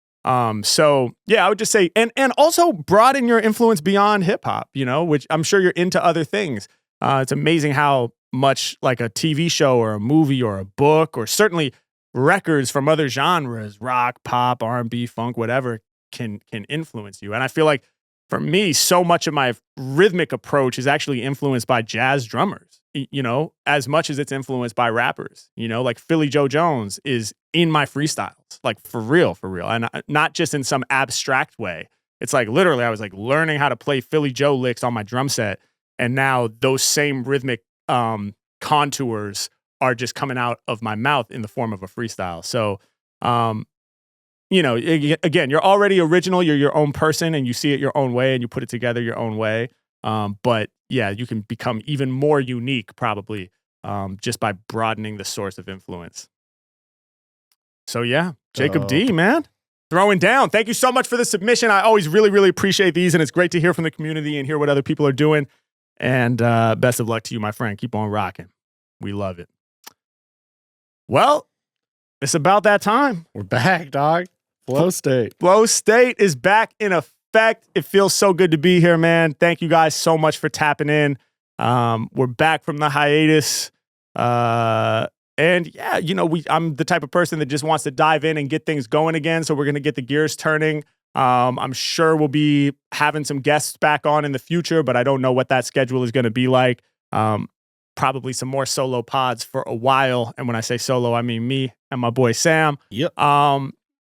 So yeah, I would just say, and also broaden your influence beyond hip hop, which I'm sure you're into other things. It's amazing how much like a TV show or a movie or a book or certainly records from other genres, rock, pop, R&B, funk, whatever, can influence you. And I feel like for me, so much of my rhythmic approach is actually influenced by jazz drummers, as much as it's influenced by rappers, like Philly Joe Jones is in my freestyles, like for real. And not just in some abstract way. It's like literally I was like learning how to play Philly Joe licks on my drum set. And now those same rhythmic contours are just coming out of my mouth in the form of a freestyle. So, again, you're already original. You're your own person and you see it your own way and you put it together your own way. But yeah, you can become even more unique probably just by broadening the source of influence. So yeah, Jacob D, man. Throwing down. Thank you so much for the submission. I always really, really appreciate these, and it's great to hear from the community and hear what other people are doing. And best of luck to you, my friend. Keep on rocking. We love it. Well, it's about that time. We're back, dog. Flow State. Flow State is back in effect. It feels so good to be here, man. Thank you guys so much for tapping in. We're back from the hiatus. And yeah, I'm the type of person that just wants to dive in and get things going again. So we're going to get the gears turning. I'm sure we'll be having some guests back on in the future, but I don't know what that schedule is going to be like. Probably some more solo pods for a while. And when I say solo, I mean me and my boy Sam. Yep.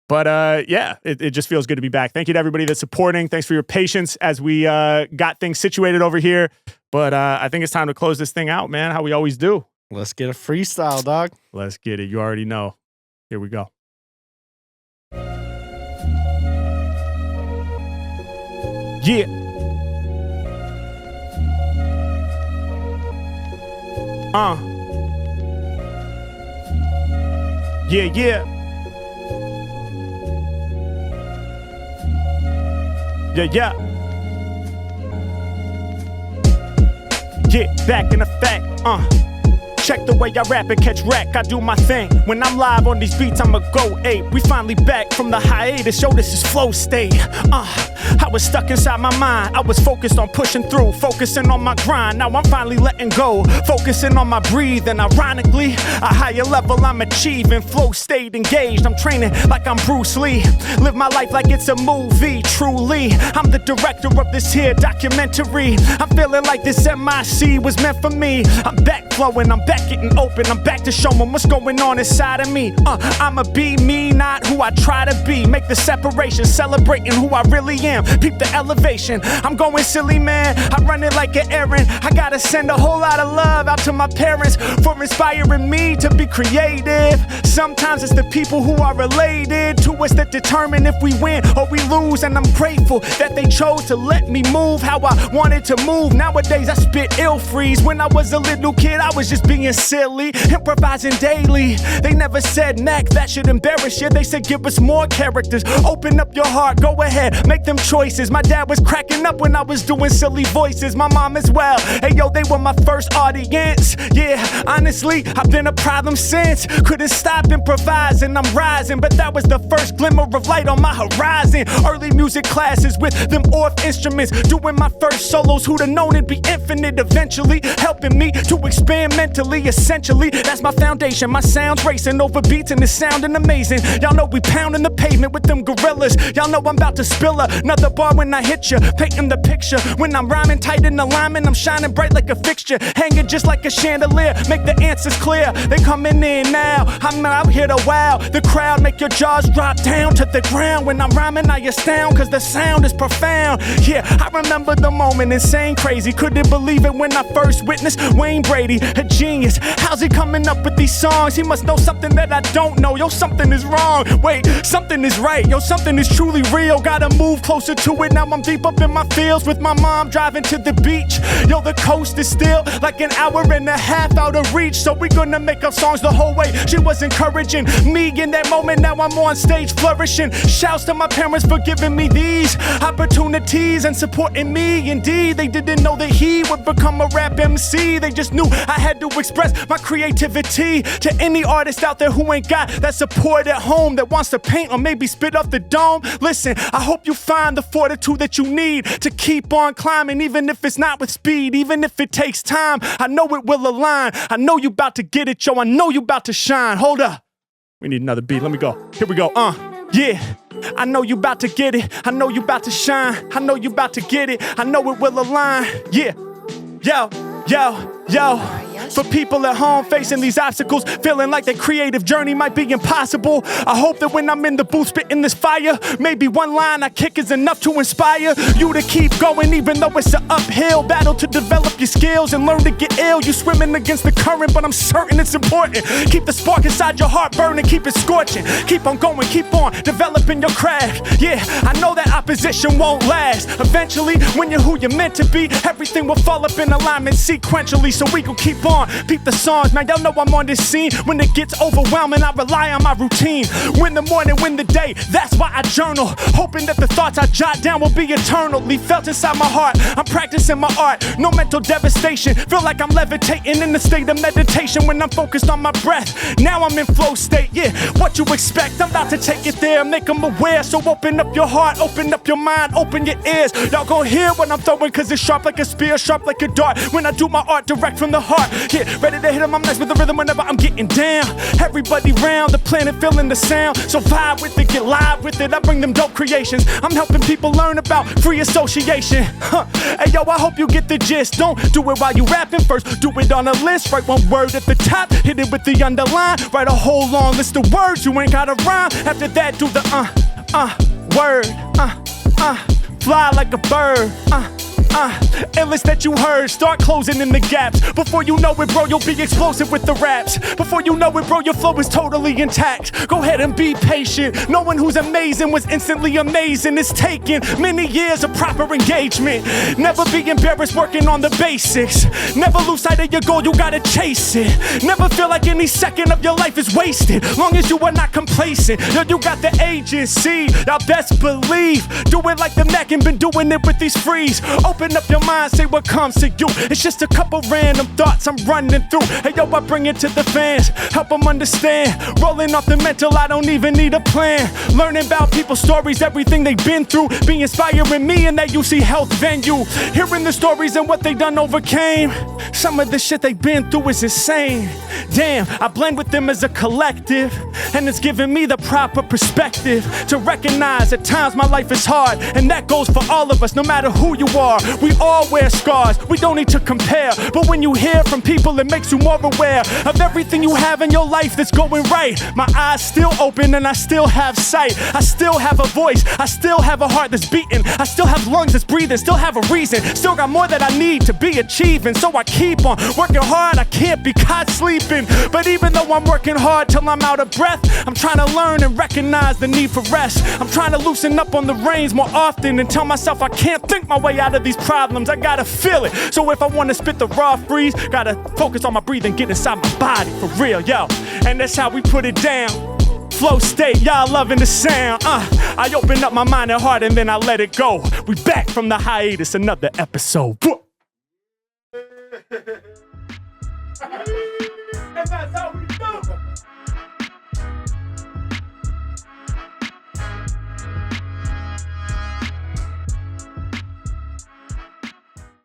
But yeah, it just feels good to be back. Thank you to everybody that's supporting. Thanks for your patience as we got things situated over here. But I think it's time to close this thing out, man, how we always do. Let's get a freestyle, dog. Let's get it. You already know. Here we go. Yeah. Yeah, yeah. Yeah, yeah. Yeah, back in effect. Check the way I rap and catch wreck. I do my thing. When I'm live on these beats, I'ma go ape. We finally back from the hiatus. Yo, this is Flow State. I was stuck inside my mind. I was focused on pushing through, focusing on my grind. Now I'm finally letting go, focusing on my breathing. Ironically, a higher level I'm achieving. Flow State engaged. I'm training like I'm Bruce Lee. Live my life like it's a movie. Truly, I'm the director of this here documentary. I'm feeling like this MIC was meant for me. I'm back flowing. I'm back getting open. I'm back to show them what's going on inside of me. I'ma be me, not who I try to be. Make the separation, celebrating who I really am. Peep the elevation. I'm going silly, man. I run it like an errand. I gotta send a whole lot of love out to my parents for inspiring me to be creative. Sometimes it's the people who are related to us that determine if we win or we lose. And I'm grateful that they chose to let me move how I wanted to move. Nowadays I spit ill freeze. When I was a little kid, I was just being silly, improvising daily. They never said, Mack, that should embarrass you. They said, give us more characters. Open up your heart, go ahead, make them choices. My dad was cracking up when I was doing silly voices. My mom as well. Hey, yo, they were my first audience. Yeah, honestly, I've been a problem since. Couldn't stop improvising, I'm rising. But that was the first glimmer of light on my horizon. Early music classes with them orff instruments. Doing my first solos, who'd have known it'd be infinite eventually. Helping me to expand mentally. Essentially, that's my foundation. My sound's racing over beats and it's sounding amazing. Y'all know we pounding the pavement with them gorillas. Y'all know I'm about to spill another bar when I hit ya. Painting the picture when I'm rhyming tight in alignment. I'm shining bright like a fixture, hanging just like a chandelier. Make the answers clear. They coming in now. I'm out here to wow the crowd. Make your jaws drop down to the ground. When I'm rhyming, I astound, cause the sound is profound. Yeah, I remember the moment, insane, crazy. Couldn't believe it when I first witnessed Wayne Brady, a genius. How's he coming up with these songs? He must know something that I don't know. Yo, something is wrong. Wait, something is right. Yo, something is truly real. Gotta move closer closer to it. Now I'm deep up in my fields with my mom driving to the beach. Yo, the coast is still like an hour and a half out of reach. So we gonna make up songs the whole way. She was encouraging me in that moment. Now I'm on stage flourishing. Shouts to my parents for giving me these opportunities and supporting me. Indeed, they didn't know that he would become a rap MC. They just knew I had to express my creativity. To any artist out there who ain't got that support at home, that wants to paint or maybe spit off the dome, listen, I hope you find the fortitude that you need to keep on climbing, even if it's not with speed, even if it takes time. I know it will align. I know you about to get it, yo. I know you about to shine. Hold up. We need another beat. Let me go. Here we go. Yeah. I know you about to get it. I know you about to shine. I know you about to get it. I know it will align. Yeah. Yo. For people at home facing these obstacles, feeling like their creative journey might be impossible, I hope that when I'm in the booth spitting this fire, maybe one line I kick is enough to inspire you to keep going, even though it's an uphill battle to develop your skills and learn to get ill. You swimming against the current, but I'm certain it's important. Keep the spark inside your heart burning, keep it scorching. Keep on going, keep on developing your craft. Yeah, I know that opposition won't last. Eventually, when you're who you're meant to be, everything will fall up in alignment sequentially. So we gon' keep on. Peep the songs, man, y'all know I'm on this scene. When it gets overwhelming, I rely on my routine. Win the morning, win the day, that's why I journal. Hoping that the thoughts I jot down will be eternally felt inside my heart. I'm practicing my art, no mental devastation. Feel like I'm levitating in a state of meditation when I'm focused on my breath. Now I'm in flow state, yeah, what you expect? I'm about to take it there, make them aware. So open up your heart, open up your mind, open your ears. Y'all gon' hear what I'm throwing, cause it's sharp like a spear, sharp like a dart. When I do my art direct from the heart, yeah, ready to hit them, I'm nice with the rhythm whenever I'm getting down. Everybody round the planet feeling the sound. So vibe with it, get live with it. I bring them dope creations. I'm helping people learn about free association. Hey yo, I hope you get the gist. Don't do it while you rapping first. Do it on a list. Write one word at the top. Hit it with the underline. Write a whole long list of words. You ain't gotta rhyme. After that, do the word. Fly like a bird. Illest that you heard, start closing in the gaps. Before you know it, bro, you'll be explosive with the raps. Before you know it, bro, your flow is totally intact. Go ahead and be patient. No one who's amazing was instantly amazing. It's taken many years of proper engagement. Never be embarrassed working on the basics. Never lose sight of your goal, you gotta chase it. Never feel like any second of your life is wasted. Long as you are not complacent. Yo, you got the agency, y'all best believe. Do it like the Mack and been doing it with these frees. Open up your mind, say what comes to you. It's just a couple random thoughts I'm running through. Hey yo, I bring it to the fans, help them understand. Rolling off the mental, I don't even need a plan. Learning about people's stories, everything they've been through. Be inspiring me in that UCHealth venue. Hearing the stories and what they done overcame. Some of the shit they've been through is insane. Damn, I blend with them as a collective. And it's giving me the proper perspective to recognize at times my life is hard. And that goes for all of us, no matter who you are. We all wear scars, we don't need to compare. But when you hear from people, it makes you more aware of everything you have in your life that's going right. My eyes still open and I still have sight. I still have a voice, I still have a heart that's beating. I still have lungs that's breathing, still have a reason. Still got more that I need to be achieving. So I keep on working hard, I can't be caught sleeping. But even though I'm working hard till I'm out of breath, I'm trying to learn and recognize the need for rest. I'm trying to loosen up on the reins more often and tell myself I can't think my way out of these problems, I gotta feel it. So if I wanna spit the raw freeze, gotta focus on my breathing, get inside my body for real, yo. And that's how we put it down. Flow state, y'all loving the sound. I open up my mind and heart and then I let it go. We back from the hiatus, another episode.